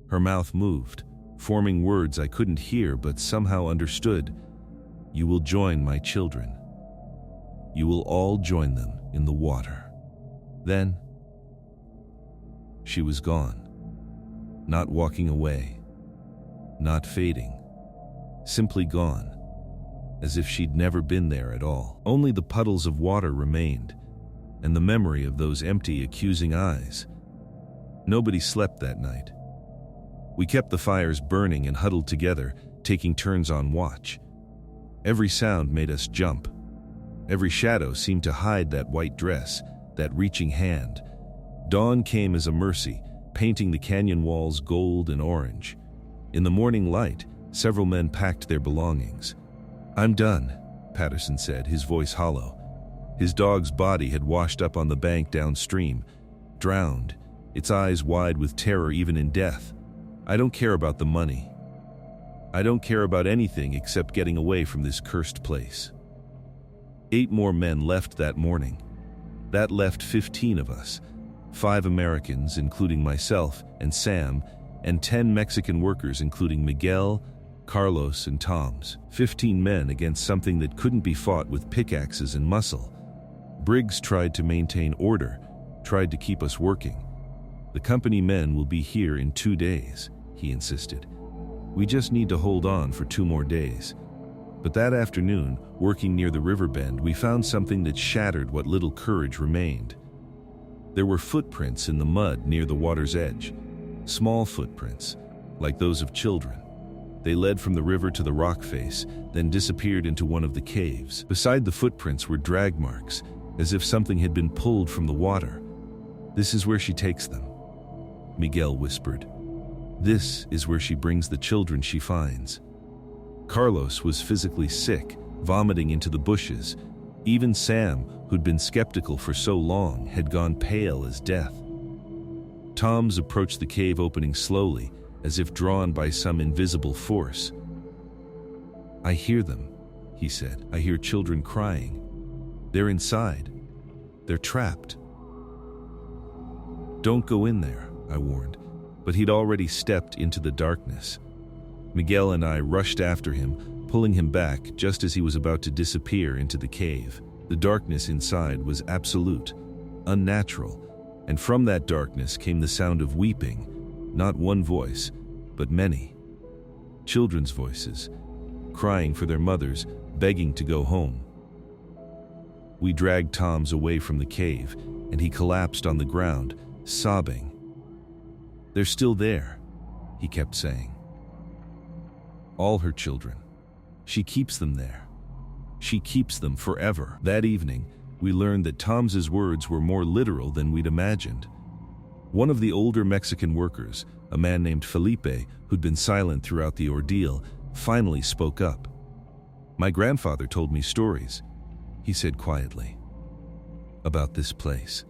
Her mouth moved, forming words I couldn't hear but somehow understood. "You will join my children. You will all join them in the water." Then, she was gone. Not walking away, not fading, simply gone, as if she'd never been there at all. Only the puddles of water remained, and the memory of those empty, accusing eyes. Nobody slept that night. We kept the fires burning and huddled together, taking turns on watch. Every sound made us jump. Every shadow seemed to hide that white dress, that reaching hand. Dawn came as a mercy, painting the canyon walls gold and orange. In the morning light, several men packed their belongings. "I'm done," Patterson said, his voice hollow. His dog's body had washed up on the bank downstream, drowned, its eyes wide with terror even in death. "I don't care about the money. I don't care about anything except getting away from this cursed place." 8 more men left that morning. That left 15 of us, 5 Americans, including myself and Sam, and 10 Mexican workers, including Miguel, Carlos, and Tom's. 15 men against something that couldn't be fought with pickaxes and muscle. Briggs tried to maintain order, tried to keep us working. "The company men will be here in 2 days, he insisted. "We just need to hold on for 2 more days." But that afternoon, working near the river bend, we found something that shattered what little courage remained. There were footprints in the mud near the water's edge. Small footprints, like those of children. They led from the river to the rock face, then disappeared into one of the caves. Beside the footprints were drag marks, as if something had been pulled from the water. "This is where she takes them," Miguel whispered. "This is where she brings the children she finds." Carlos was physically sick, vomiting into the bushes. Even Sam, who'd been skeptical for so long, had gone pale as death. Tom's approached the cave opening slowly, as if drawn by some invisible force. "I hear them," he said. "I hear children crying. They're inside. They're trapped." "Don't go in there," I warned, but he'd already stepped into the darkness. Miguel and I rushed after him, pulling him back just as he was about to disappear into the cave. The darkness inside was absolute, unnatural, and from that darkness came the sound of weeping, not one voice, but many. Children's voices, crying for their mothers, begging to go home. We dragged Tom's away from the cave, and he collapsed on the ground, sobbing. "They're still there," he kept saying. "All her children. She keeps them there. She keeps them forever." That evening, we learned that Tom's words were more literal than we'd imagined. One of the older Mexican workers, a man named Felipe, who'd been silent throughout the ordeal, finally spoke up. "My grandfather told me stories," he said quietly, "about this place,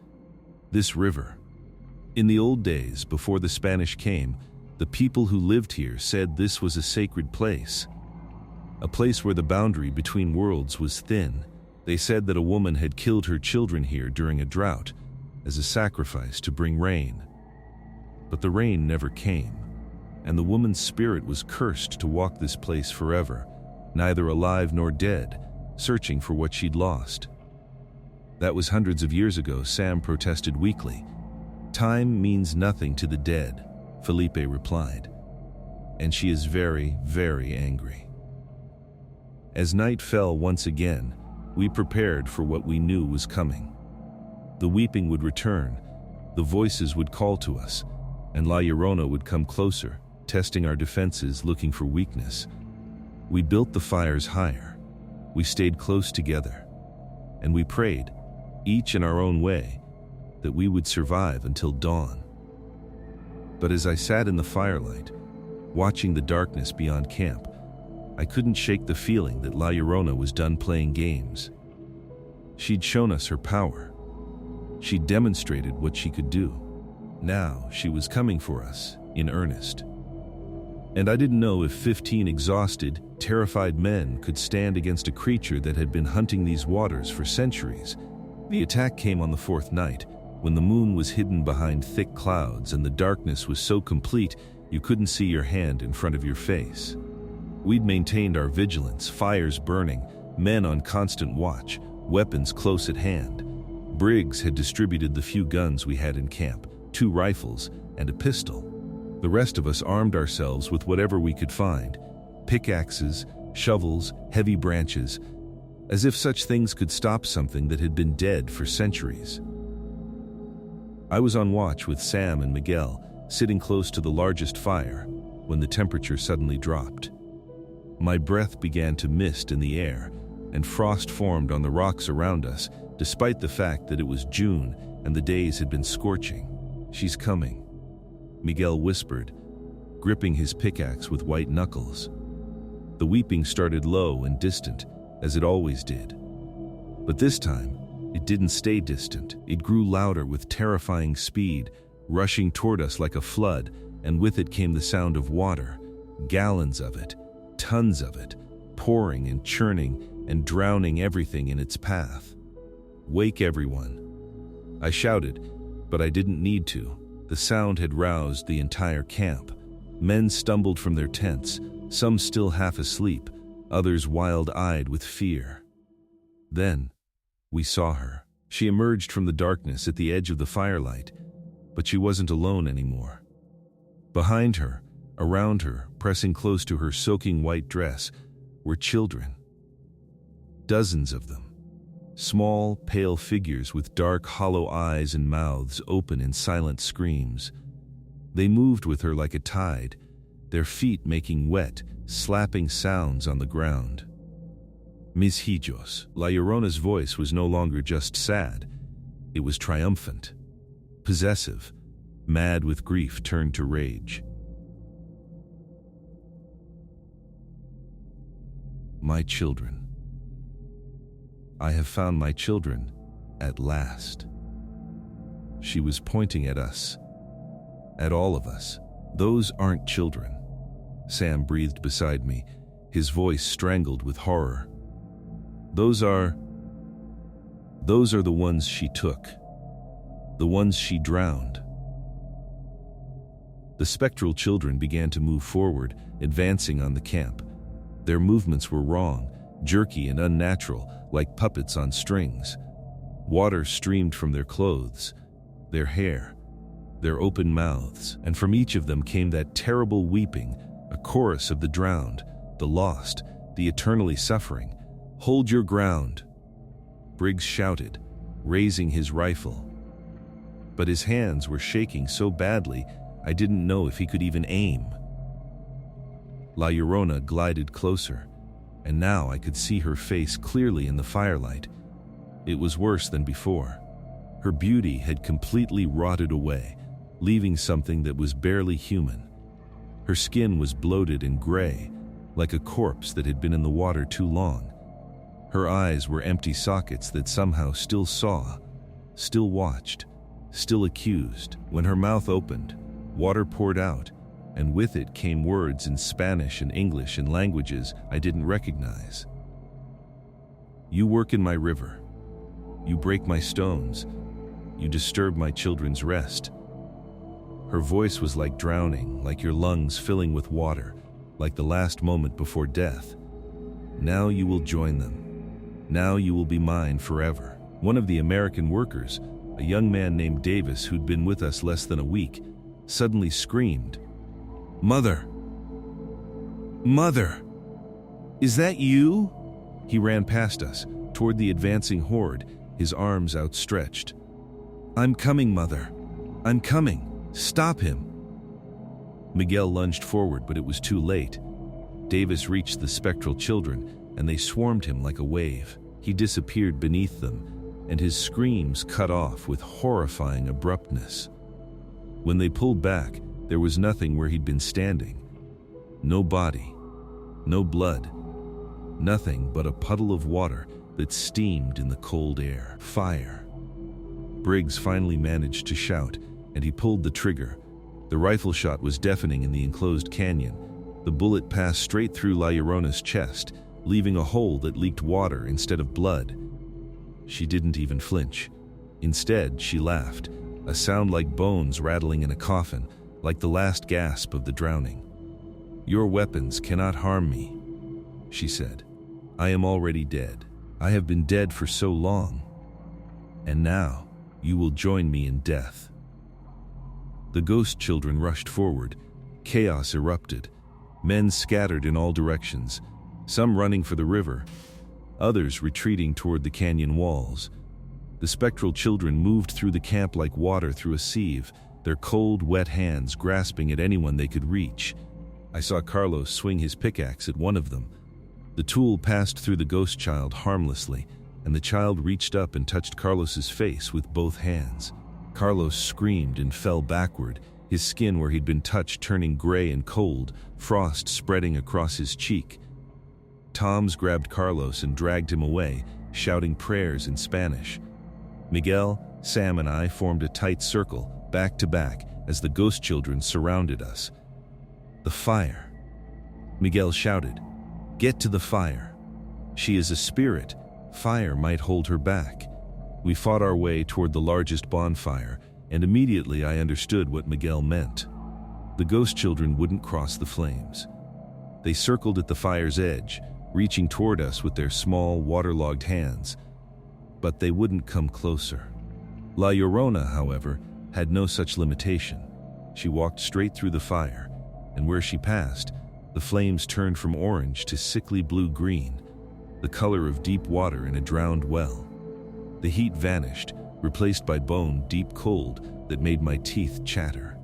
this river. In the old days, before the Spanish came, The people who lived here said this was a sacred place, a place where the boundary between worlds was thin. They said that a woman had killed her children here during a drought as a sacrifice to bring rain. But the rain never came, and the woman's spirit was cursed to walk this place forever, neither alive nor dead, searching for what she'd lost. That was hundreds of years ago, Sam protested weakly. Time means nothing to the dead, Felipe replied, and she is very, very angry. As night fell once again, we prepared for what we knew was coming. The weeping would return, the voices would call to us, and La Llorona would come closer, testing our defenses, looking for weakness. We built the fires higher. We stayed close together. And we prayed, each in our own way, that we would survive until dawn. But as I sat in the firelight, watching the darkness beyond camp, I couldn't shake the feeling that La Llorona was done playing games. She'd shown us her power. She'd demonstrated what she could do. Now she was coming for us, in earnest. And I didn't know if 15 exhausted, terrified men could stand against a creature that had been hunting these waters for centuries. The attack came on the fourth night, when the moon was hidden behind thick clouds and the darkness was so complete you couldn't see your hand in front of your face. We'd maintained our vigilance, fires burning, men on constant watch, weapons close at hand. Briggs had distributed the few guns we had in camp, 2 rifles and a pistol. The rest of us armed ourselves with whatever we could find, pickaxes, shovels, heavy branches, as if such things could stop something that had been dead for centuries. I was on watch with Sam and Miguel, sitting close to the largest fire, when the temperature suddenly dropped. My breath began to mist in the air, and frost formed on the rocks around us, despite the fact that it was June and the days had been scorching. "She's coming," Miguel whispered, gripping his pickaxe with white knuckles. The weeping started low and distant, as it always did. But this time, it didn't stay distant. It grew louder with terrifying speed, rushing toward us like a flood, and with it came the sound of water, gallons of it, tons of it, pouring and churning and drowning everything in its path. "Wake everyone," I shouted, but I didn't need to. The sound had roused the entire camp. Men stumbled from their tents, some still half asleep, others wild-eyed with fear. Then, we saw her. She emerged from the darkness at the edge of the firelight, but she wasn't alone anymore. Behind her, around her, pressing close to her soaking white dress, were children. Dozens of them. Small, pale figures with dark, hollow eyes and mouths open in silent screams. They moved with her like a tide, their feet making wet, slapping sounds on the ground. "Mis hijos." La Llorona's voice was no longer just sad. It was triumphant, possessive, mad with grief turned to rage. "My children. I have found my children, at last." She was pointing at us, at all of us. "Those aren't children," Sam breathed beside me, his voice strangled with horror. Those are the ones she took, the ones she drowned." The spectral children began to move forward, advancing on the camp. Their movements were wrong, jerky and unnatural, like puppets on strings. Water streamed from their clothes, their hair, their open mouths, and from each of them came that terrible weeping, a chorus of the drowned, the lost, the eternally suffering. "Hold your ground," Briggs shouted, raising his rifle. But his hands were shaking so badly, I didn't know if he could even aim. La Llorona glided closer, and now I could see her face clearly in the firelight. It was worse than before. Her beauty had completely rotted away, leaving something that was barely human. Her skin was bloated and gray, like a corpse that had been in the water too long. Her eyes were empty sockets that somehow still saw, still watched, still accused. When her mouth opened, water poured out, and with it came words in Spanish and English and languages I didn't recognize. "You work in my river. You break my stones. You disturb my children's rest." Her voice was like drowning, like your lungs filling with water, like the last moment before death. "Now you will join them. Now you will be mine forever." One of the American workers, a young man named Davis who'd been with us less than a week, suddenly screamed, "Mother! Mother! Is that you?" He ran past us, toward the advancing horde, his arms outstretched. "I'm coming, Mother. I'm coming. Stop him." Miguel lunged forward, but it was too late. Davis reached the spectral children, and they swarmed him like a wave. He disappeared beneath them, and his screams cut off with horrifying abruptness. When they pulled back, there was nothing where he'd been standing. No body, no blood, nothing but a puddle of water that steamed in the cold air. Fire. Briggs finally managed to shout, and he pulled the trigger. The rifle shot was deafening in the enclosed canyon. The bullet passed straight through La Llorona's chest, leaving a hole that leaked water instead of blood. She didn't even flinch. Instead, she laughed, a sound like bones rattling in a coffin, like the last gasp of the drowning. "Your weapons cannot harm me," she said. "I am already dead. I have been dead for so long. And now, you will join me in death." The ghost children rushed forward. Chaos erupted. Men scattered in all directions, some running for the river, others retreating toward the canyon walls. The spectral children moved through the camp like water through a sieve, their cold, wet hands grasping at anyone they could reach. I saw Carlos swing his pickaxe at one of them. The tool passed through the ghost child harmlessly, and the child reached up and touched Carlos's face with both hands. Carlos screamed and fell backward, his skin where he'd been touched turning gray and cold, frost spreading across his cheek. Toms grabbed Carlos and dragged him away, shouting prayers in Spanish. Miguel, Sam, and I formed a tight circle, back to back, as the ghost children surrounded us. "The fire!" Miguel shouted. "Get to the fire. She is a spirit. Fire might hold her back." We fought our way toward the largest bonfire, and immediately I understood what Miguel meant. The ghost children wouldn't cross the flames. They circled at the fire's edge, reaching toward us with their small, waterlogged hands, but they wouldn't come closer. La Llorona, however, had no such limitation. She walked straight through the fire, and where she passed, the flames turned from orange to sickly blue-green, the color of deep water in a drowned well. The heat vanished, replaced by bone deep cold that made my teeth chatter.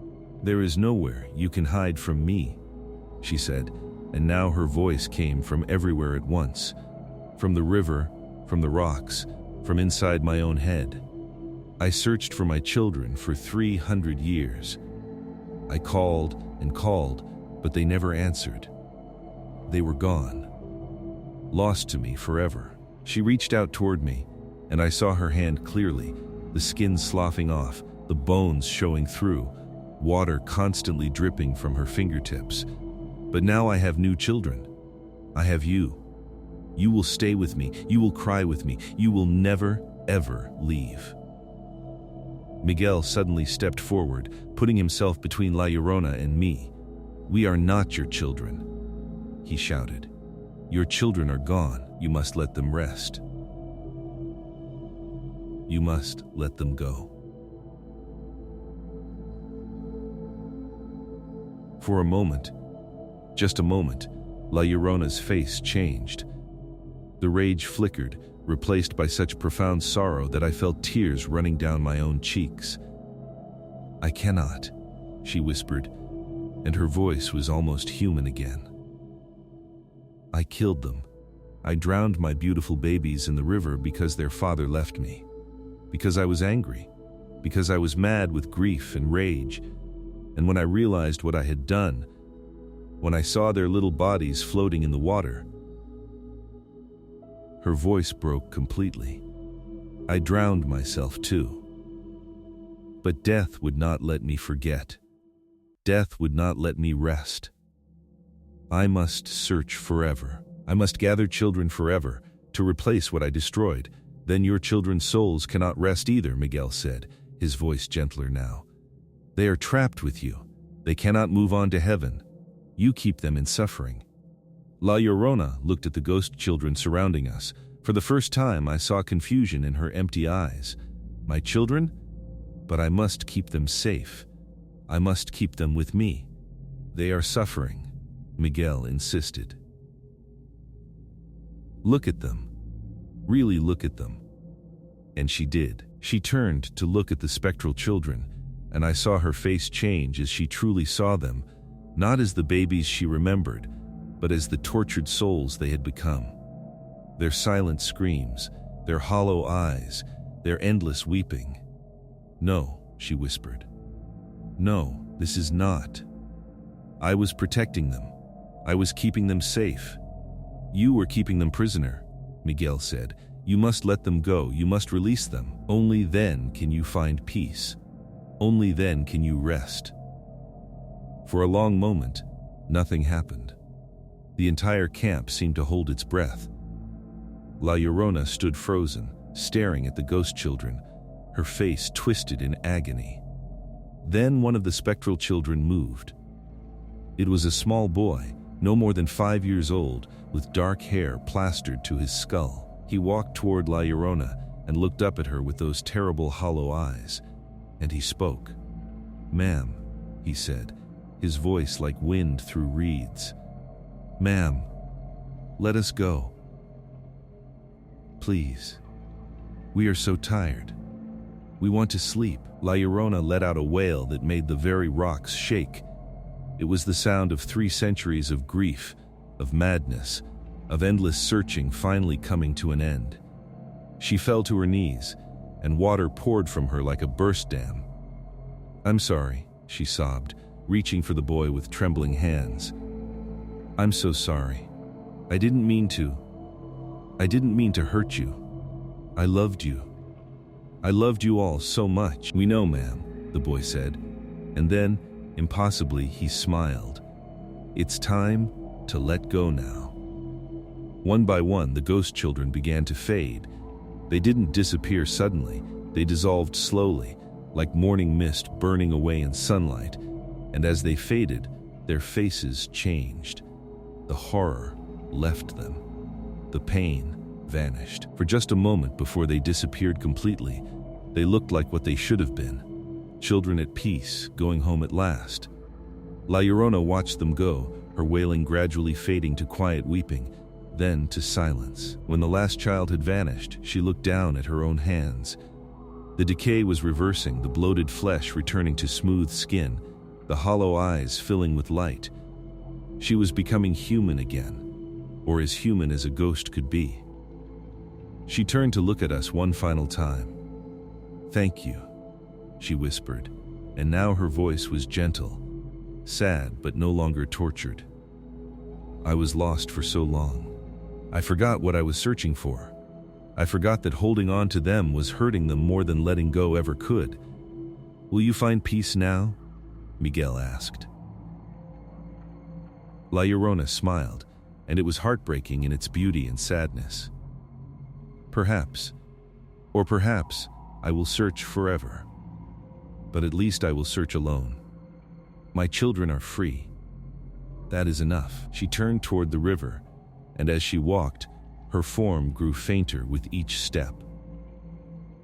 "There is nowhere you can hide from me," she said, and now her voice came from everywhere at once. From the river, from the rocks, from inside my own head. I searched for my children for 300 years. I called and called, but they never answered. They were gone. Lost to me forever. She reached out toward me, and I saw her hand clearly, the skin sloughing off, the bones showing through, water constantly dripping from her fingertips. But now I have new children. I have you. You will stay with me. You will cry with me. You will never, ever leave. Miguel suddenly stepped forward, putting himself between La Llorona and me. "We are not your children," he shouted. "Your children are gone. You must let them rest. You must let them go." For a moment, just a moment, La Llorona's face changed. The rage flickered, replaced by such profound sorrow that I felt tears running down my own cheeks. "I cannot," she whispered, and her voice was almost human again. "I killed them. I drowned my beautiful babies in the river because their father left me. Because I was angry. Because I was mad with grief and rage. And when I realized what I had done, when I saw their little bodies floating in the water," her voice broke completely. "I drowned myself too. But death would not let me forget. Death would not let me rest. I must search forever. I must gather children forever to replace what I destroyed. Then your children's souls cannot rest either, Miguel said, his voice gentler now. They are trapped with you. They cannot move on to heaven. You keep them in suffering. La Llorona looked at the ghost children surrounding us. For the first time, I saw confusion in her empty eyes. My children? But I must keep them safe. I must keep them with me. They are suffering, Miguel insisted. Look at them. Really look at them. And she did. She turned to look at the spectral children, and I saw her face change as she truly saw them, not as the babies she remembered, but as the tortured souls they had become. Their silent screams, their hollow eyes, their endless weeping. No, she whispered. No, this is not. I was protecting them. I was keeping them safe. You were keeping them prisoner, Miguel said. You must let them go. You must release them. Only then can you find peace. Only then can you rest. For a long moment, nothing happened. The entire camp seemed to hold its breath. La Llorona stood frozen, staring at the ghost children, her face twisted in agony. Then one of the spectral children moved. It was a small boy, no more than 5 years old, with dark hair plastered to his skull. He walked toward La Llorona and looked up at her with those terrible hollow eyes. And he spoke. "Ma'am," he said, his voice like wind through reeds. "Ma'am, let us go. Please. We are so tired. We want to sleep." La Llorona let out a wail that made the very rocks shake. It was the sound of 3 centuries of grief, of madness, of endless searching finally coming to an end. She fell to her knees, and water poured from her like a burst dam. "I'm sorry," she sobbed, reaching for the boy with trembling hands. "I'm so sorry. I didn't mean to. I didn't mean to hurt you. I loved you. I loved you all so much." "We know, ma'am," the boy said, and then, impossibly, he smiled. "It's time to let go now." One by one, the ghost children began to fade. They didn't disappear suddenly. They dissolved slowly, like morning mist burning away in sunlight, and as they faded, their faces changed. The horror left them. The pain vanished. For just a moment before they disappeared completely, they looked like what they should have been. Children at peace, going home at last. La Llorona watched them go, her wailing gradually fading to quiet weeping, then to silence. When the last child had vanished, she looked down at her own hands. The decay was reversing, the bloated flesh returning to smooth skin, the hollow eyes filling with light. She was becoming human again, or as human as a ghost could be. She turned to look at us one final time. "Thank you," she whispered, and now her voice was gentle, sad but no longer tortured. "I was lost for so long. I forgot what I was searching for. I forgot that holding on to them was hurting them more than letting go ever could. Will you find peace now?" Miguel asked. La Llorona smiled, and it was heartbreaking in its beauty and sadness. "Perhaps, or perhaps, I will search forever. But at least I will search alone. My children are free. That is enough." She turned toward the river, and as she walked, her form grew fainter with each step.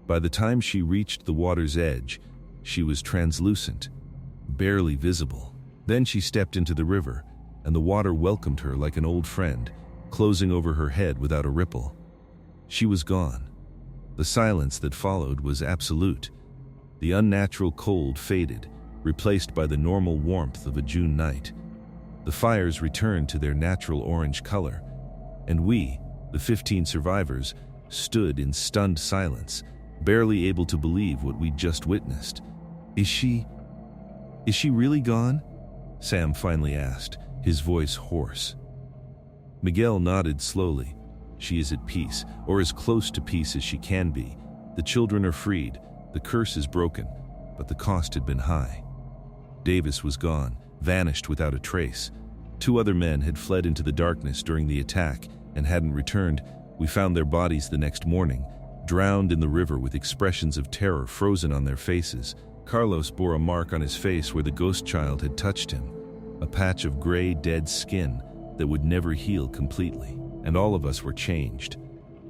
By the time she reached the water's edge, she was translucent, barely visible. Then she stepped into the river, and the water welcomed her like an old friend, closing over her head without a ripple. She was gone. The silence that followed was absolute. The unnatural cold faded, replaced by the normal warmth of a June night. The fires returned to their natural orange color, and we, the 15 survivors, stood in stunned silence, barely able to believe what we'd just witnessed. Is she really gone?" Sam finally asked, his voice hoarse. Miguel nodded slowly. "She is at peace, or as close to peace as she can be. The children are freed, the curse is broken, but the cost had been high." Davis was gone, vanished without a trace. 2 other men had fled into the darkness during the attack and hadn't returned. We found their bodies the next morning, drowned in the river with expressions of terror frozen on their faces. Carlos bore a mark on his face where the ghost child had touched him, a patch of gray, dead skin that would never heal completely. And all of us were changed,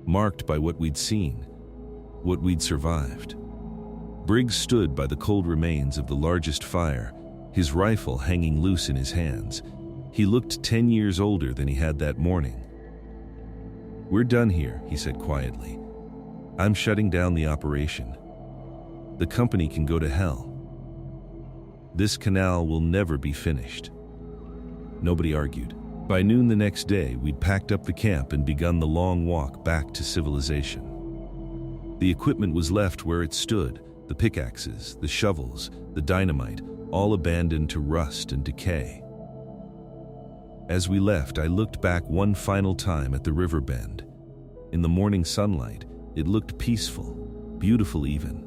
marked by what we'd seen, what we'd survived. Briggs stood by the cold remains of the largest fire, his rifle hanging loose in his hands. He looked 10 years older than he had that morning. "We're done here," he said quietly. "I'm shutting down the operation. The company can go to hell. This canal will never be finished." Nobody argued. By noon the next day, we'd packed up the camp and begun the long walk back to civilization. The equipment was left where it stood, the pickaxes, the shovels, the dynamite, all abandoned to rust and decay. As we left, I looked back one final time at the river bend. In the morning sunlight, it looked peaceful, beautiful even.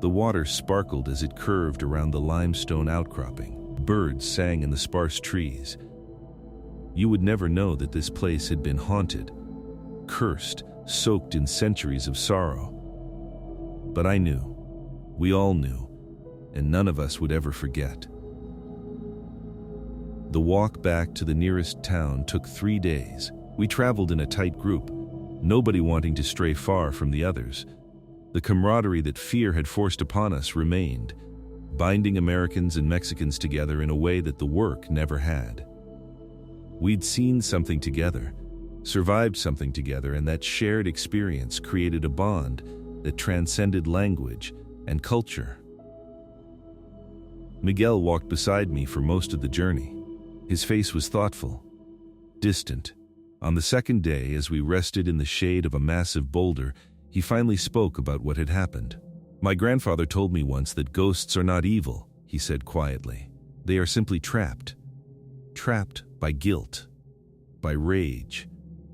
The water sparkled as it curved around the limestone outcropping. Birds sang in the sparse trees. You would never know that this place had been haunted, cursed, soaked in centuries of sorrow. But I knew, we all knew, and none of us would ever forget. The walk back to the nearest town took 3 days. We traveled in a tight group, nobody wanting to stray far from the others. The camaraderie that fear had forced upon us remained, binding Americans and Mexicans together in a way that the work never had. We'd seen something together, survived something together, and that shared experience created a bond that transcended language and culture. Miguel walked beside me for most of the journey. His face was thoughtful, distant. On the second day, as we rested in the shade of a massive boulder, he finally spoke about what had happened. "My grandfather told me once that ghosts are not evil," he said quietly. "They are simply trapped. Trapped by guilt, by rage,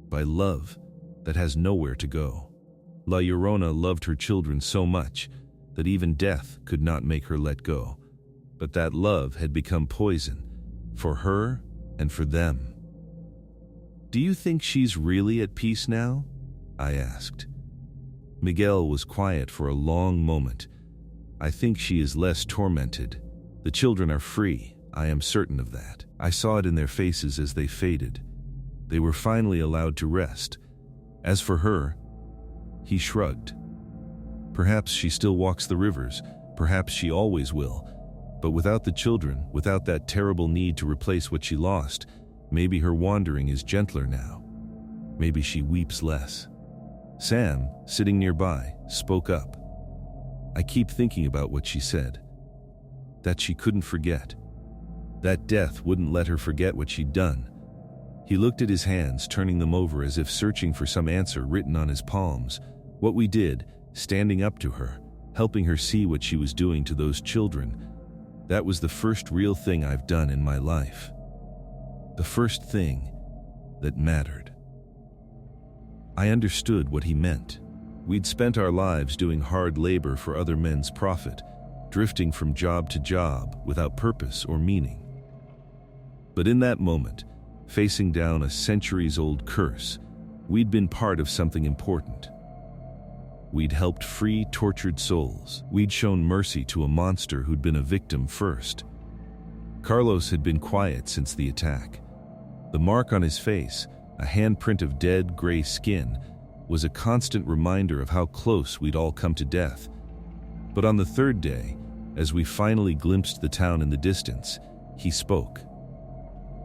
by love that has nowhere to go. La Llorona loved her children so much that even death could not make her let go. But that love had become poison for her and for them." "Do you think she's really at peace now?" I asked. Miguel was quiet for a long moment. "I think she is less tormented. The children are free, I am certain of that. I saw it in their faces as they faded. They were finally allowed to rest. As for her," he shrugged. "Perhaps she still walks the rivers, perhaps she always will. But without the children, without that terrible need to replace what she lost, maybe her wandering is gentler now. Maybe she weeps less." Sam, sitting nearby, spoke up. "I keep thinking about what she said. That she couldn't forget. That death wouldn't let her forget what she'd done." He looked at his hands, turning them over as if searching for some answer written on his palms. "What we did, standing up to her, helping her see what she was doing to those children, that was the first real thing I've done in my life. The first thing that mattered." I understood what he meant. We'd spent our lives doing hard labor for other men's profit, drifting from job to job without purpose or meaning. But in that moment, facing down a centuries-old curse, we'd been part of something important. We'd helped free tortured souls. We'd shown mercy to a monster who'd been a victim first. Carlos had been quiet since the attack. The mark on his face, a handprint of dead, gray skin, was a constant reminder of how close we'd all come to death. But on the third day, as we finally glimpsed the town in the distance, he spoke.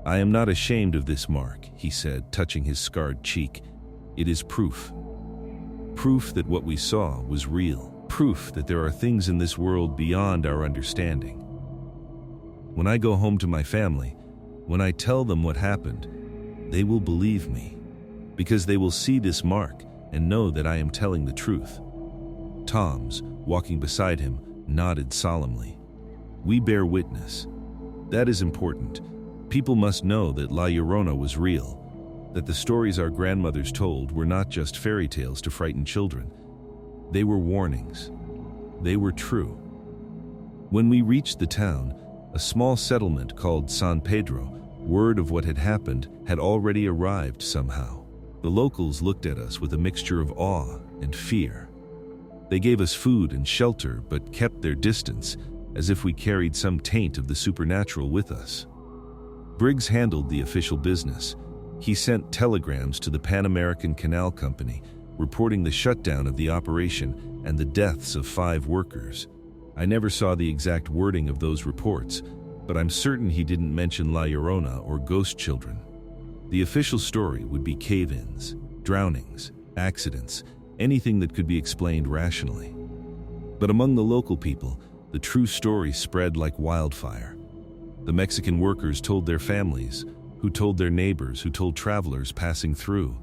"I am not ashamed of this mark," he said, touching his scarred cheek. "It is proof. Proof that what we saw was real. Proof that there are things in this world beyond our understanding. When I go home to my family, when I tell them what happened, they will believe me, because they will see this mark and know that I am telling the truth." Tom's, walking beside him, nodded solemnly. "We bear witness. That is important. People must know that La Llorona was real, that the stories our grandmothers told were not just fairy tales to frighten children. They were warnings. They were true." When we reached the town, a small settlement called San Pedro, word of what had happened had already arrived somehow. The locals looked at us with a mixture of awe and fear. They gave us food and shelter but kept their distance, as if we carried some taint of the supernatural with us. Briggs handled the official business. He sent telegrams to the Pan American Canal Company, reporting the shutdown of the operation and the deaths of 5 workers. I never saw the exact wording of those reports, but I'm certain he didn't mention La Llorona or ghost children. The official story would be cave-ins, drownings, accidents, anything that could be explained rationally. But among the local people, the true story spread like wildfire. The Mexican workers told their families, who told their neighbors, who told travelers passing through.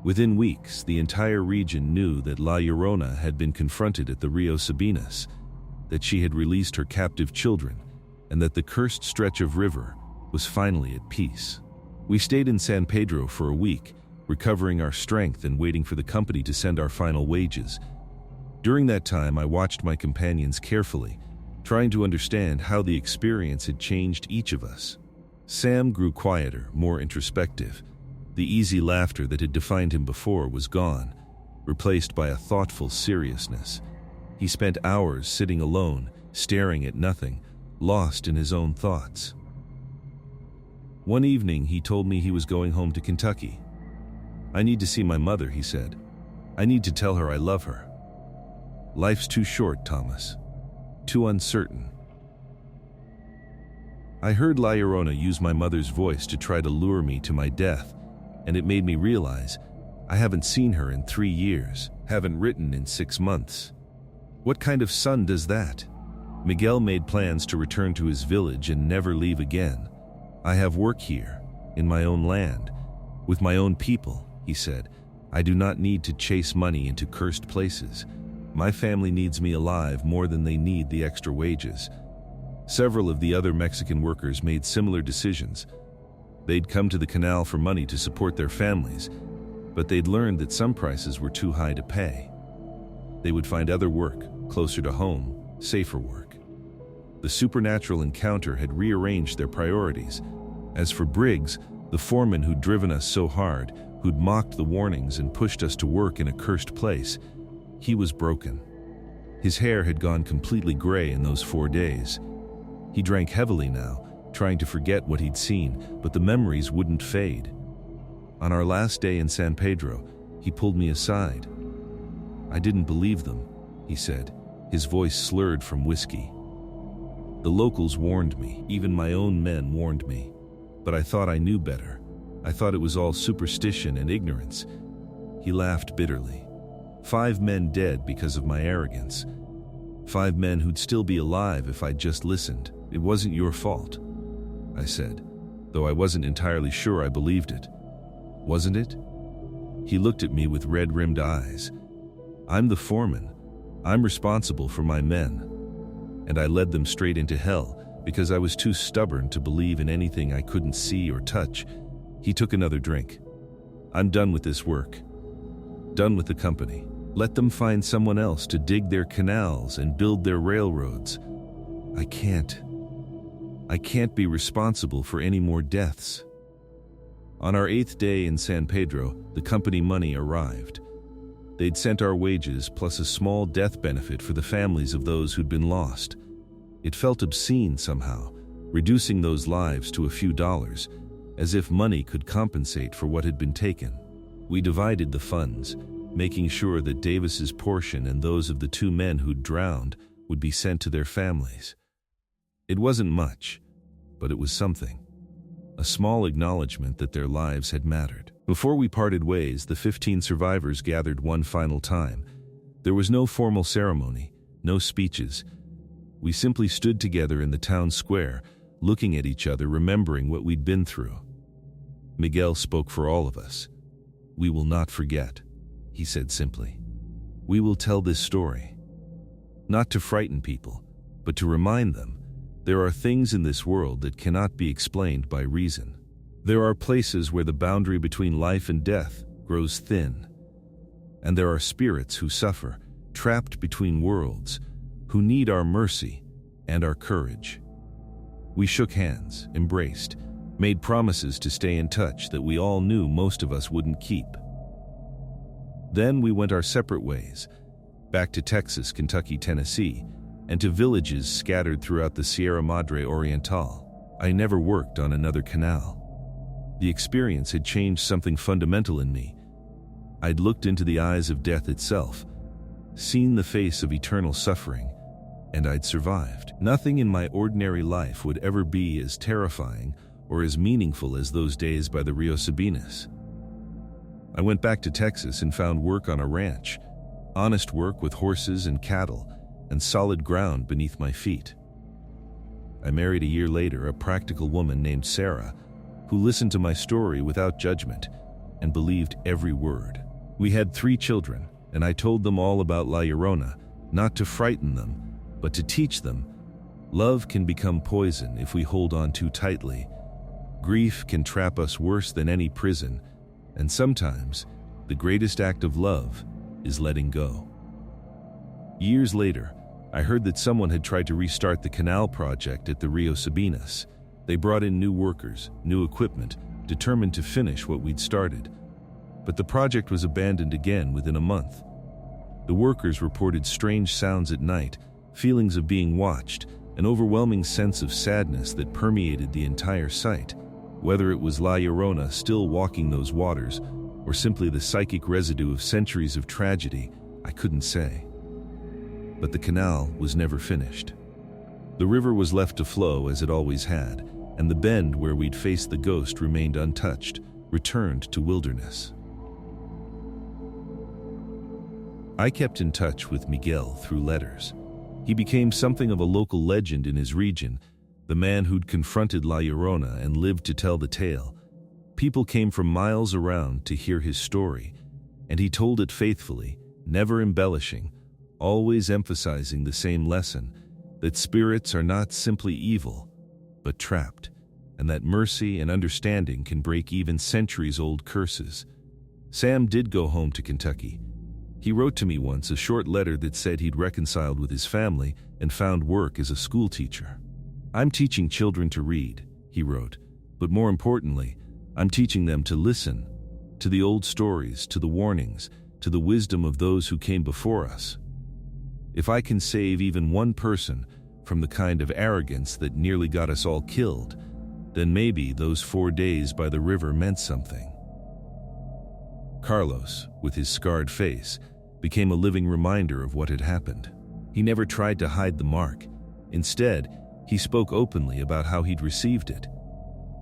Within weeks, the entire region knew that La Llorona had been confronted at the Rio Sabinas, that she had released her captive children, and that the cursed stretch of river was finally at peace. We stayed in San Pedro for a week, recovering our strength and waiting for the company to send our final wages. During that time, I watched my companions carefully, trying to understand how the experience had changed each of us. Sam grew quieter, more introspective. The easy laughter that had defined him before was gone, replaced by a thoughtful seriousness. He spent hours sitting alone, staring at nothing, lost in his own thoughts. One evening, he told me he was going home to Kentucky. "I need to see my mother," he said. "I need to tell her I love her. Life's too short, Thomas. Too uncertain." I heard La Llorona use my mother's voice to try to lure me to my death, and it made me realize I haven't seen her in 3 years, haven't written in 6 months. What kind of son does that? Miguel made plans to return to his village and never leave again. "I have work here, in my own land, with my own people," he said. "I do not need to chase money into cursed places. My family needs me alive more than they need the extra wages." Several of the other Mexican workers made similar decisions. They'd come to the canal for money to support their families, but they'd learned that some prices were too high to pay. They would find other work, closer to home, safer work. The supernatural encounter had rearranged their priorities. As for Briggs, the foreman who'd driven us so hard, who'd mocked the warnings and pushed us to work in a cursed place, he was broken. His hair had gone completely gray in those 4 days. He drank heavily now, trying to forget what he'd seen, but the memories wouldn't fade. On our last day in San Pedro, he pulled me aside. "I didn't believe them," he said, his voice slurred from whiskey. "The locals warned me, even my own men warned me. But I thought I knew better. I thought it was all superstition and ignorance." He laughed bitterly. 5 men dead because of my arrogance. 5 men who'd still be alive if I'd just listened. "It wasn't your fault," I said, though I wasn't entirely sure I believed it. "Wasn't it?" He looked at me with red-rimmed eyes. "I'm the foreman. I'm responsible for my men. And I led them straight into hell because I was too stubborn to believe in anything I couldn't see or touch." He took another drink. "I'm done with this work. Done with the company. Let them find someone else to dig their canals and build their railroads. I can't be responsible for any more deaths." On our 8th day in San Pedro, the company money arrived. They'd sent our wages plus a small death benefit for the families of those who'd been lost. It felt obscene somehow, reducing those lives to a few dollars, as if money could compensate for what had been taken. We divided the funds, making sure that Davis's portion and those of the 2 men who'd drowned would be sent to their families. It wasn't much, but it was something. A small acknowledgement that their lives had mattered. Before we parted ways, the 15 survivors gathered one final time. There was no formal ceremony, no speeches. We simply stood together in the town square, looking at each other, remembering what we'd been through. Miguel spoke for all of us. "We will not forget," he said simply. "We will tell this story. Not to frighten people, but to remind them there are things in this world that cannot be explained by reason. There are places where the boundary between life and death grows thin. And there are spirits who suffer, trapped between worlds, who need our mercy and our courage. We shook hands, embraced, made promises to stay in touch that we all knew most of us wouldn't keep. Then we went our separate ways, back to Texas, Kentucky, Tennessee, and to villages scattered throughout the Sierra Madre Oriental. I never worked on another canal. The experience had changed something fundamental in me. I'd looked into the eyes of death itself, seen the face of eternal suffering, and I'd survived. Nothing in my ordinary life would ever be as terrifying or as meaningful as those days by the Rio Sabinas. I went back to Texas and found work on a ranch, honest work with horses and cattle, and solid ground beneath my feet. I married a year later a practical woman named Sarah, who listened to my story without judgment and believed every word. We had 3 children, and I told them all about La Llorona, not to frighten them, but to teach them. Love can become poison if we hold on too tightly. Grief can trap us worse than any prison, and sometimes the greatest act of love is letting go. Years later, I heard that someone had tried to restart the canal project at the Rio Sabinas. They brought in new workers, new equipment, determined to finish what we'd started. But the project was abandoned again within a month. The workers reported strange sounds at night, feelings of being watched, an overwhelming sense of sadness that permeated the entire site. Whether it was La Llorona still walking those waters, or simply the psychic residue of centuries of tragedy, I couldn't say. But the canal was never finished. The river was left to flow as it always had, and the bend where we'd faced the ghost remained untouched, returned to wilderness. I kept in touch with Miguel through letters. He became something of a local legend in his region, the man who'd confronted La Llorona and lived to tell the tale. People came from miles around to hear his story, and he told it faithfully, never embellishing, always emphasizing the same lesson, that spirits are not simply evil, but trapped, and that mercy and understanding can break even centuries-old curses. Sam did go home to Kentucky. He wrote to me once a short letter that said he'd reconciled with his family and found work as a school teacher. "I'm teaching children to read," he wrote, "but more importantly, I'm teaching them to listen, to the old stories, to the warnings, to the wisdom of those who came before us. If I can save even one person from the kind of arrogance that nearly got us all killed, then maybe those 4 days by the river meant something." Carlos, with his scarred face, became a living reminder of what had happened. He never tried to hide the mark. Instead, he spoke openly about how he'd received it,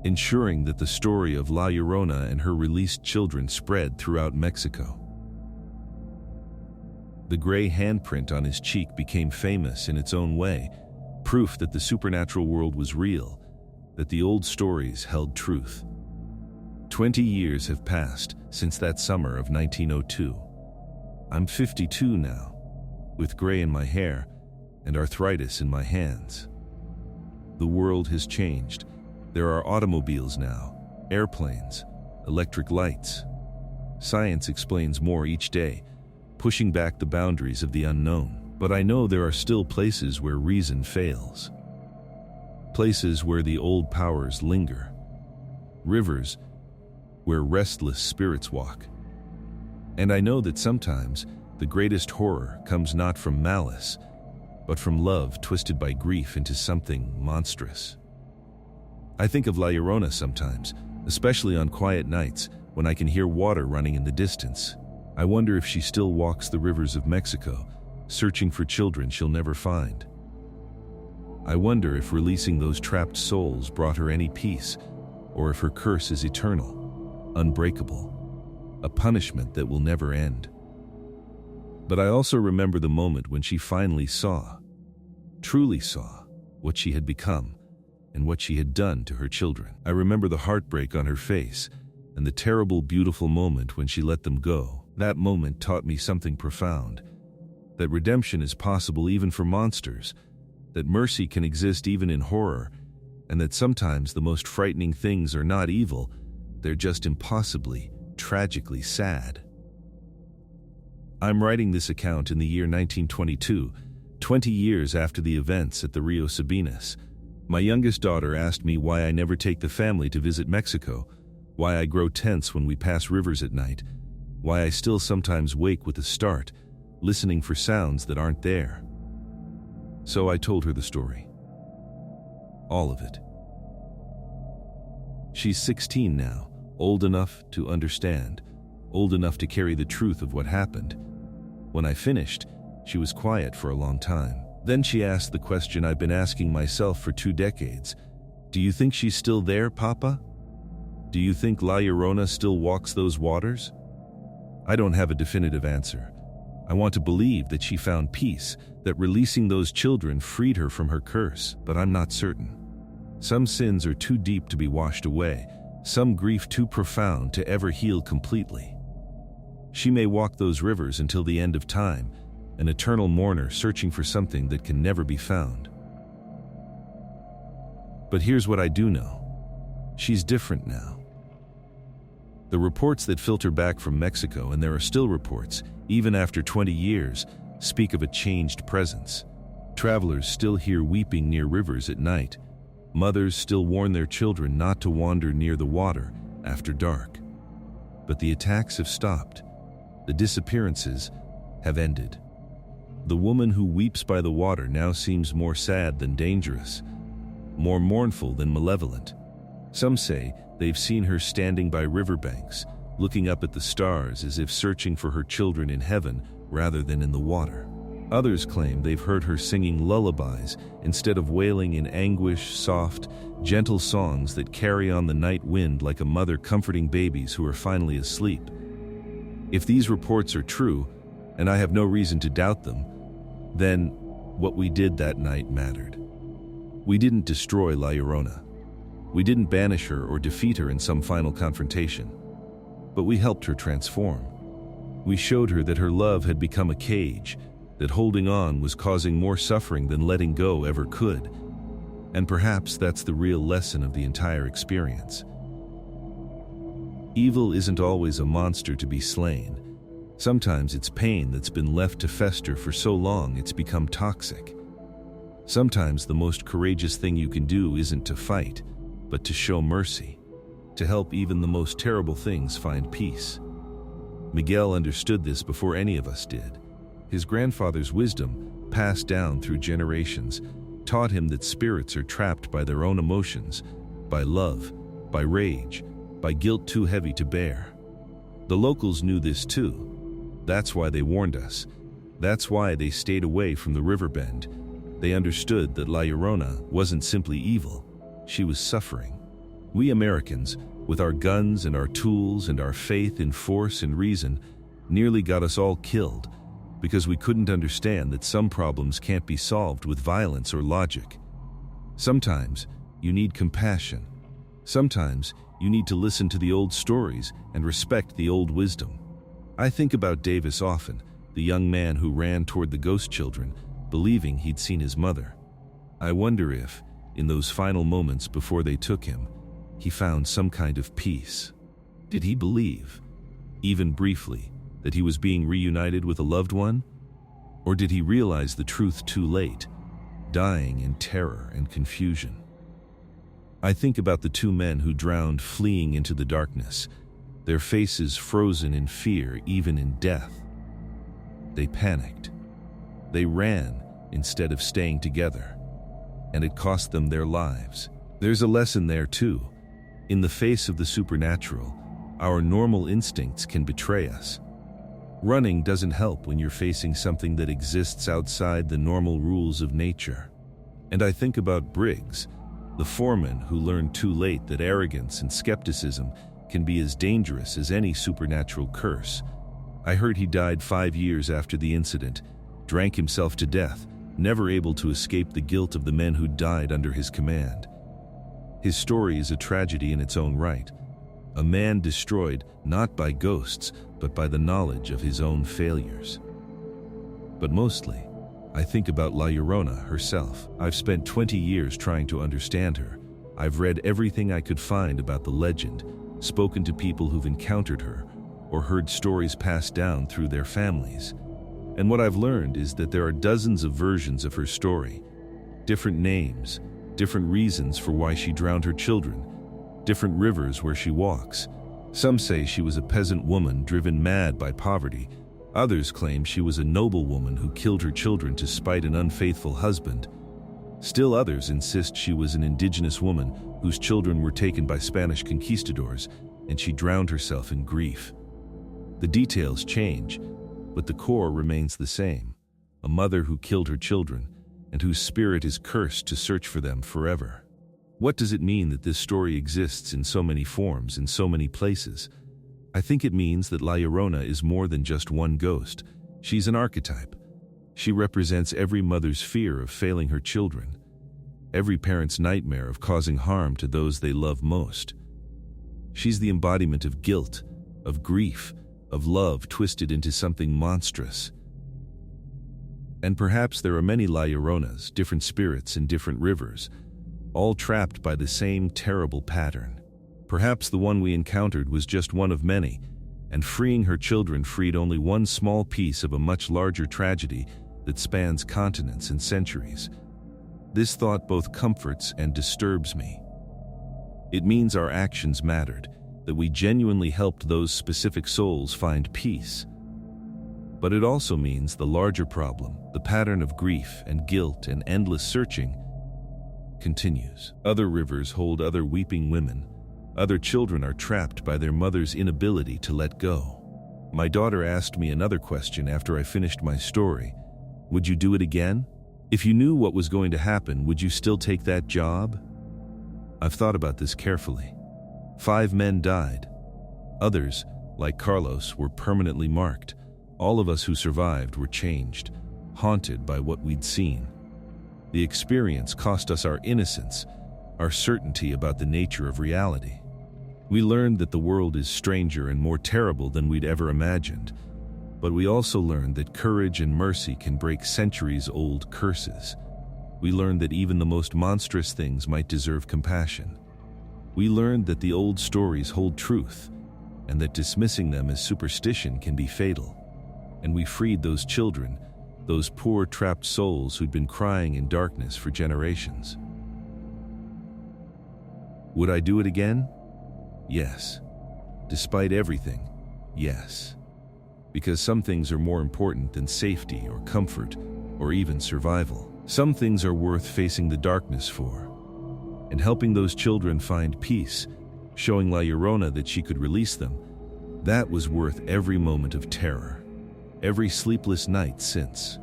ensuring that the story of La Llorona and her released children spread throughout Mexico. The gray handprint on his cheek became famous in its own way, proof that the supernatural world was real, that the old stories held truth. 20 years have passed since that summer of 1902. I'm 52 now, with gray in my hair and arthritis in my hands. The world has changed. There are automobiles now, airplanes, electric lights. Science explains more each day, pushing back the boundaries of the unknown. But I know there are still places where reason fails. Places where the old powers linger. Rivers where restless spirits walk. And I know that sometimes the greatest horror comes not from malice, but from love twisted by grief into something monstrous. I think of La Llorona sometimes, especially on quiet nights when I can hear water running in the distance. I wonder if she still walks the rivers of Mexico, searching for children she'll never find. I wonder if releasing those trapped souls brought her any peace, or if her curse is eternal, unbreakable, a punishment that will never end. But I also remember the moment when she finally saw, truly saw, what she had become and what she had done to her children. I remember the heartbreak on her face and the terrible, beautiful moment when she let them go. That moment taught me something profound, that redemption is possible even for monsters, that mercy can exist even in horror, and that sometimes the most frightening things are not evil, they're just impossibly, tragically sad. I'm writing this account in the year 1922, 20 years after the events at the Rio Sabinas, my youngest daughter asked me why I never take the family to visit Mexico, why I grow tense when we pass rivers at night, why I still sometimes wake with a start, listening for sounds that aren't there. So I told her the story. All of it. She's 16 now, old enough to understand, old enough to carry the truth of what happened. When I finished, she was quiet for a long time. Then she asked the question I've been asking myself for 2 decades. Do you think she's still there, Papa? Do you think La Llorona still walks those waters? I don't have a definitive answer. I want to believe that she found peace, that releasing those children freed her from her curse, but I'm not certain. Some sins are too deep to be washed away, some grief too profound to ever heal completely. She may walk those rivers until the end of time, an eternal mourner searching for something that can never be found. But here's what I do know. She's different now. The reports that filter back from Mexico, and there are still reports, even after 20 years, speak of a changed presence. Travelers still hear weeping near rivers at night. Mothers still warn their children not to wander near the water after dark. But the attacks have stopped. The disappearances have ended. The woman who weeps by the water now seems more sad than dangerous, more mournful than malevolent. Some say they've seen her standing by riverbanks, looking up at the stars as if searching for her children in heaven rather than in the water. Others claim they've heard her singing lullabies instead of wailing in anguish, soft, gentle songs that carry on the night wind like a mother comforting babies who are finally asleep. If these reports are true, and I have no reason to doubt them, then what we did that night mattered. We didn't destroy La Llorona. We didn't banish her or defeat her in some final confrontation. But we helped her transform. We showed her that her love had become a cage, that holding on was causing more suffering than letting go ever could. And perhaps that's the real lesson of the entire experience. Evil isn't always a monster to be slain. Sometimes it's pain that's been left to fester for so long it's become toxic. Sometimes the most courageous thing you can do isn't to fight, but to show mercy, to help even the most terrible things find peace. Miguel understood this before any of us did. His grandfather's wisdom, passed down through generations, taught him that spirits are trapped by their own emotions, by love, by rage, by guilt too heavy to bear. The locals knew this too. That's why they warned us. That's why they stayed away from the river bend. They understood that La Llorona wasn't simply evil, she was suffering. We Americans, with our guns and our tools and our faith in force and reason, nearly got us all killed because we couldn't understand that some problems can't be solved with violence or logic. Sometimes you need compassion. Sometimes you need to listen to the old stories and respect the old wisdom. I think about Davis often, the young man who ran toward the ghost children, believing he'd seen his mother. I wonder if, in those final moments before they took him, he found some kind of peace. Did he believe, even briefly, that he was being reunited with a loved one? Or did he realize the truth too late, dying in terror and confusion? I think about the 2 men who drowned fleeing into the darkness, their faces frozen in fear even in death. They panicked. They ran instead of staying together, and it cost them their lives. There's a lesson there too. In the face of the supernatural, our normal instincts can betray us. Running doesn't help when you're facing something that exists outside the normal rules of nature. And I think about Briggs, the foreman who learned too late that arrogance and skepticism can be as dangerous as any supernatural curse. I heard he died 5 years after the incident, drank himself to death, never able to escape the guilt of the men who died under his command. His story is a tragedy in its own right. A man destroyed not by ghosts, but by the knowledge of his own failures. But mostly, I think about La Llorona herself. I've spent 20 years trying to understand her. I've read everything I could find about the legend, spoken to people who've encountered her, or heard stories passed down through their families. And what I've learned is that there are dozens of versions of her story, different names, different reasons for why she drowned her children, different rivers where she walks. Some say she was a peasant woman driven mad by poverty. Others claim she was a noble woman who killed her children to spite an unfaithful husband. Still others insist she was an indigenous woman whose children were taken by Spanish conquistadors, and she drowned herself in grief. The details change, but the core remains the same: a mother who killed her children and whose spirit is cursed to search for them forever. What does it mean that this story exists in so many forms, in so many places? I think it means that La Llorona is more than just one ghost. She's an archetype. She represents every mother's fear of failing her children, every parent's nightmare of causing harm to those they love most. She's the embodiment of guilt, of grief, of love twisted into something monstrous. And perhaps there are many La Lloronas, different spirits in different rivers, all trapped by the same terrible pattern. Perhaps the one we encountered was just one of many, and freeing her children freed only one small piece of a much larger tragedy that spans continents and centuries. This thought both comforts and disturbs me. It means our actions mattered, that we genuinely helped those specific souls find peace. But it also means the larger problem, the pattern of grief and guilt and endless searching, continues. Other rivers hold other weeping women. Other children are trapped by their mother's inability to let go. My daughter asked me another question after I finished my story. Would you do it again? If you knew what was going to happen, would you still take that job? I've thought about this carefully. 5 men died. Others, like Carlos, were permanently marked. All of us who survived were changed, haunted by what we'd seen. The experience cost us our innocence, our certainty about the nature of reality. We learned that the world is stranger and more terrible than we'd ever imagined, but we also learned that courage and mercy can break centuries-old curses. We learned that even the most monstrous things might deserve compassion. We learned that the old stories hold truth, and that dismissing them as superstition can be fatal. And we freed those children, those poor trapped souls who'd been crying in darkness for generations. Would I do it again? Yes. Despite everything, yes. Because some things are more important than safety or comfort or even survival. Some things are worth facing the darkness for. And helping those children find peace, showing La Llorona that she could release them, that was worth every moment of terror, every sleepless night since.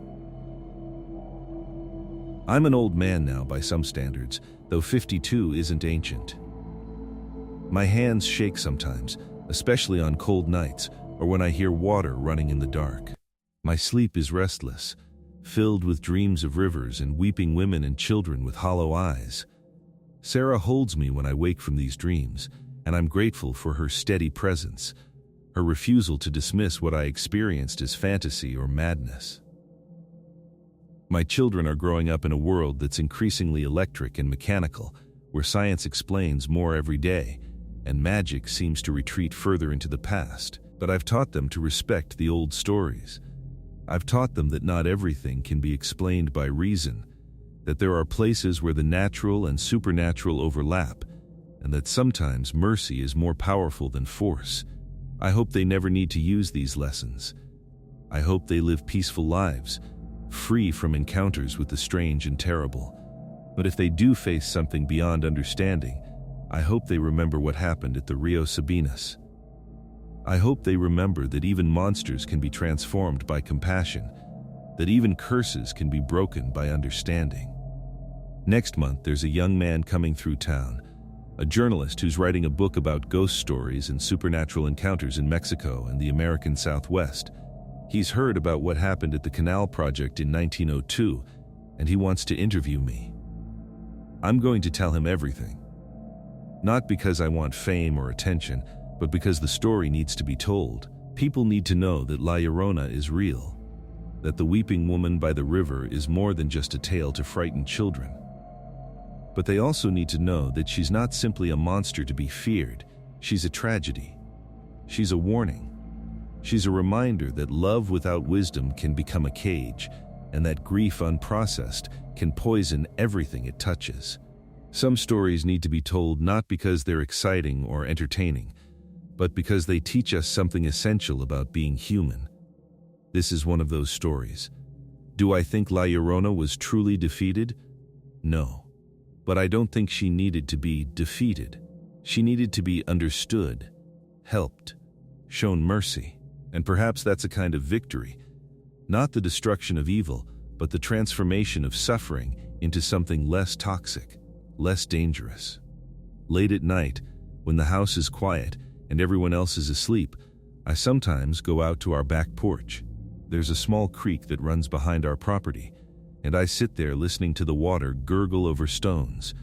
I'm an old man now by some standards, though 52 isn't ancient. My hands shake sometimes, especially on cold nights or when I hear water running in the dark. My sleep is restless, filled with dreams of rivers and weeping women and children with hollow eyes. Sarah holds me when I wake from these dreams, and I'm grateful for her steady presence, her refusal to dismiss what I experienced as fantasy or madness. My children are growing up in a world that's increasingly electric and mechanical, where science explains more every day, and magic seems to retreat further into the past. But I've taught them to respect the old stories. I've taught them that not everything can be explained by reason, that there are places where the natural and supernatural overlap, and that sometimes mercy is more powerful than force. I hope they never need to use these lessons. I hope they live peaceful lives, free from encounters with the strange and terrible. But if they do face something beyond understanding, I hope they remember what happened at the Rio Sabinas. I hope they remember that even monsters can be transformed by compassion, that even curses can be broken by understanding. Next month, there's a young man coming through town, a journalist who's writing a book about ghost stories and supernatural encounters in Mexico and the American Southwest. He's heard about what happened at the Canal project in 1902, and he wants to interview me. I'm going to tell him everything. Not because I want fame or attention, but because the story needs to be told. People need to know that La Llorona is real, that the weeping woman by the river is more than just a tale to frighten children. But they also need to know that she's not simply a monster to be feared. She's a tragedy. She's a warning. She's a reminder that love without wisdom can become a cage, and that grief unprocessed can poison everything it touches. Some stories need to be told not because they're exciting or entertaining, but because they teach us something essential about being human. This is one of those stories. Do I think La Llorona was truly defeated? No. But I don't think she needed to be defeated. She needed to be understood, helped, shown mercy. And perhaps that's a kind of victory. Not the destruction of evil, but the transformation of suffering into something less toxic, less dangerous. Late at night, when the house is quiet and everyone else is asleep, I sometimes go out to our back porch. There's a small creek that runs behind our property, and I sit there listening to the water gurgle over stones.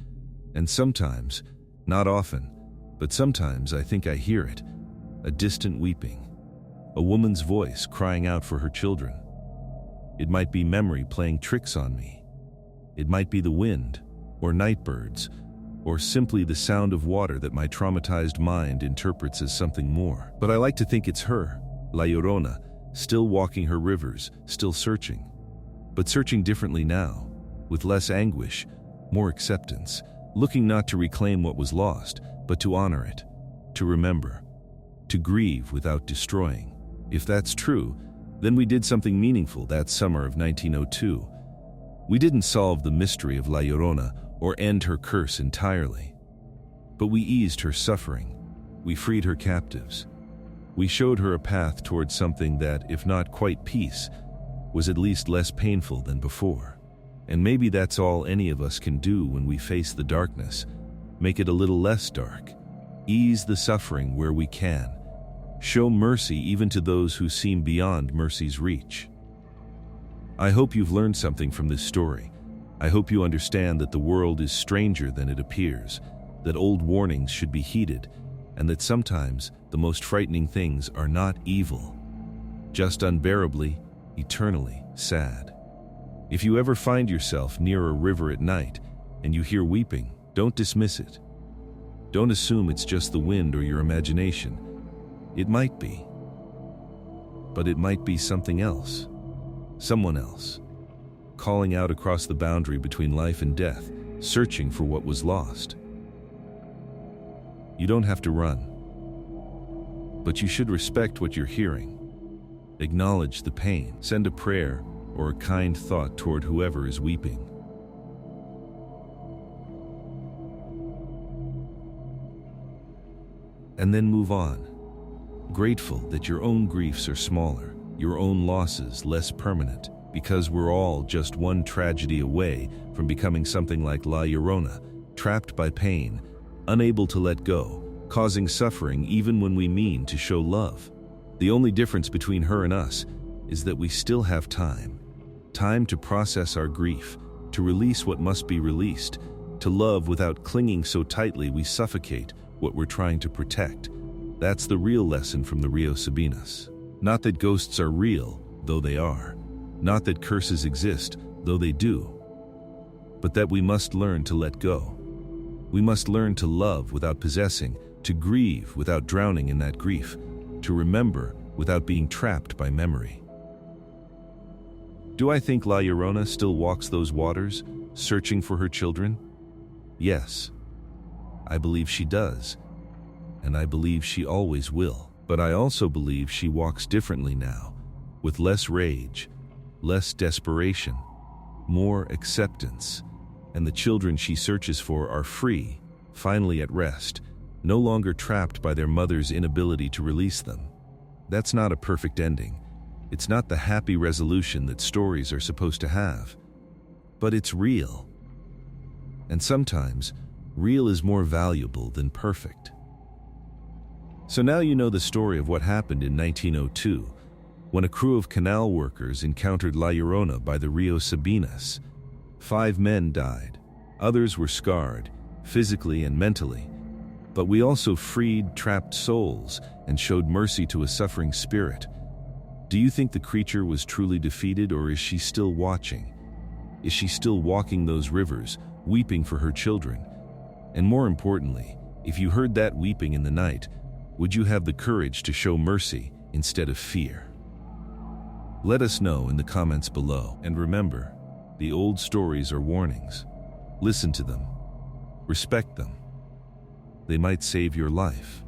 And sometimes, not often, but sometimes I think I hear it, a distant weeping, a woman's voice crying out for her children. It might be memory playing tricks on me. It might be the wind, or night birds, or simply the sound of water that my traumatized mind interprets as something more. But I like to think it's her, La Llorona, still walking her rivers, still searching. But searching differently now, with less anguish, more acceptance, looking not to reclaim what was lost, but to honor it, to remember, to grieve without destroying. If that's true, then we did something meaningful that summer of 1902. We didn't solve the mystery of La Llorona or end her curse entirely. But we eased her suffering. We freed her captives. We showed her a path towards something that, if not quite peace, was at least less painful than before. And maybe that's all any of us can do when we face the darkness. Make it a little less dark. Ease the suffering where we can. Show mercy even to those who seem beyond mercy's reach. I hope you've learned something from this story. I hope you understand that the world is stranger than it appears, that old warnings should be heeded, and that sometimes the most frightening things are not evil, just unbearably, eternally sad. If you ever find yourself near a river at night and you hear weeping, don't dismiss it. Don't assume it's just the wind or your imagination. It might be. But it might be something else. Someone else. Calling out across the boundary between life and death, searching for what was lost. You don't have to run. But you should respect what you're hearing. Acknowledge the pain. Send a prayer or a kind thought toward whoever is weeping. And then move on. Grateful that your own griefs are smaller, your own losses less permanent, because we're all just one tragedy away from becoming something like La Llorona, trapped by pain, unable to let go, causing suffering even when we mean to show love. The only difference between her and us is that we still have time. Time to process our grief, to release what must be released, to love without clinging so tightly we suffocate what we're trying to protect. That's the real lesson from the Rio Sabinas. Not that ghosts are real, though they are. Not that curses exist, though they do. But that we must learn to let go. We must learn to love without possessing, to grieve without drowning in that grief, to remember without being trapped by memory. Do I think La Llorona still walks those waters, searching for her children? Yes. I believe she does. And I believe she always will. But I also believe she walks differently now, with less rage, less desperation, more acceptance, and the children she searches for are free, finally at rest, no longer trapped by their mother's inability to release them. That's not a perfect ending. It's not the happy resolution that stories are supposed to have. But it's real. And sometimes, real is more valuable than perfect. So now you know the story of what happened in 1902, when a crew of canal workers encountered La Llorona by the Rio Sabinas. 5 men died. Others were scarred, physically and mentally. But we also freed trapped souls and showed mercy to a suffering spirit. Do you think the creature was truly defeated, or is she still watching? Is she still walking those rivers, weeping for her children? And more importantly, if you heard that weeping in the night, would you have the courage to show mercy, instead of fear? Let us know in the comments below. And remember, the old stories are warnings. Listen to them. Respect them. They might save your life.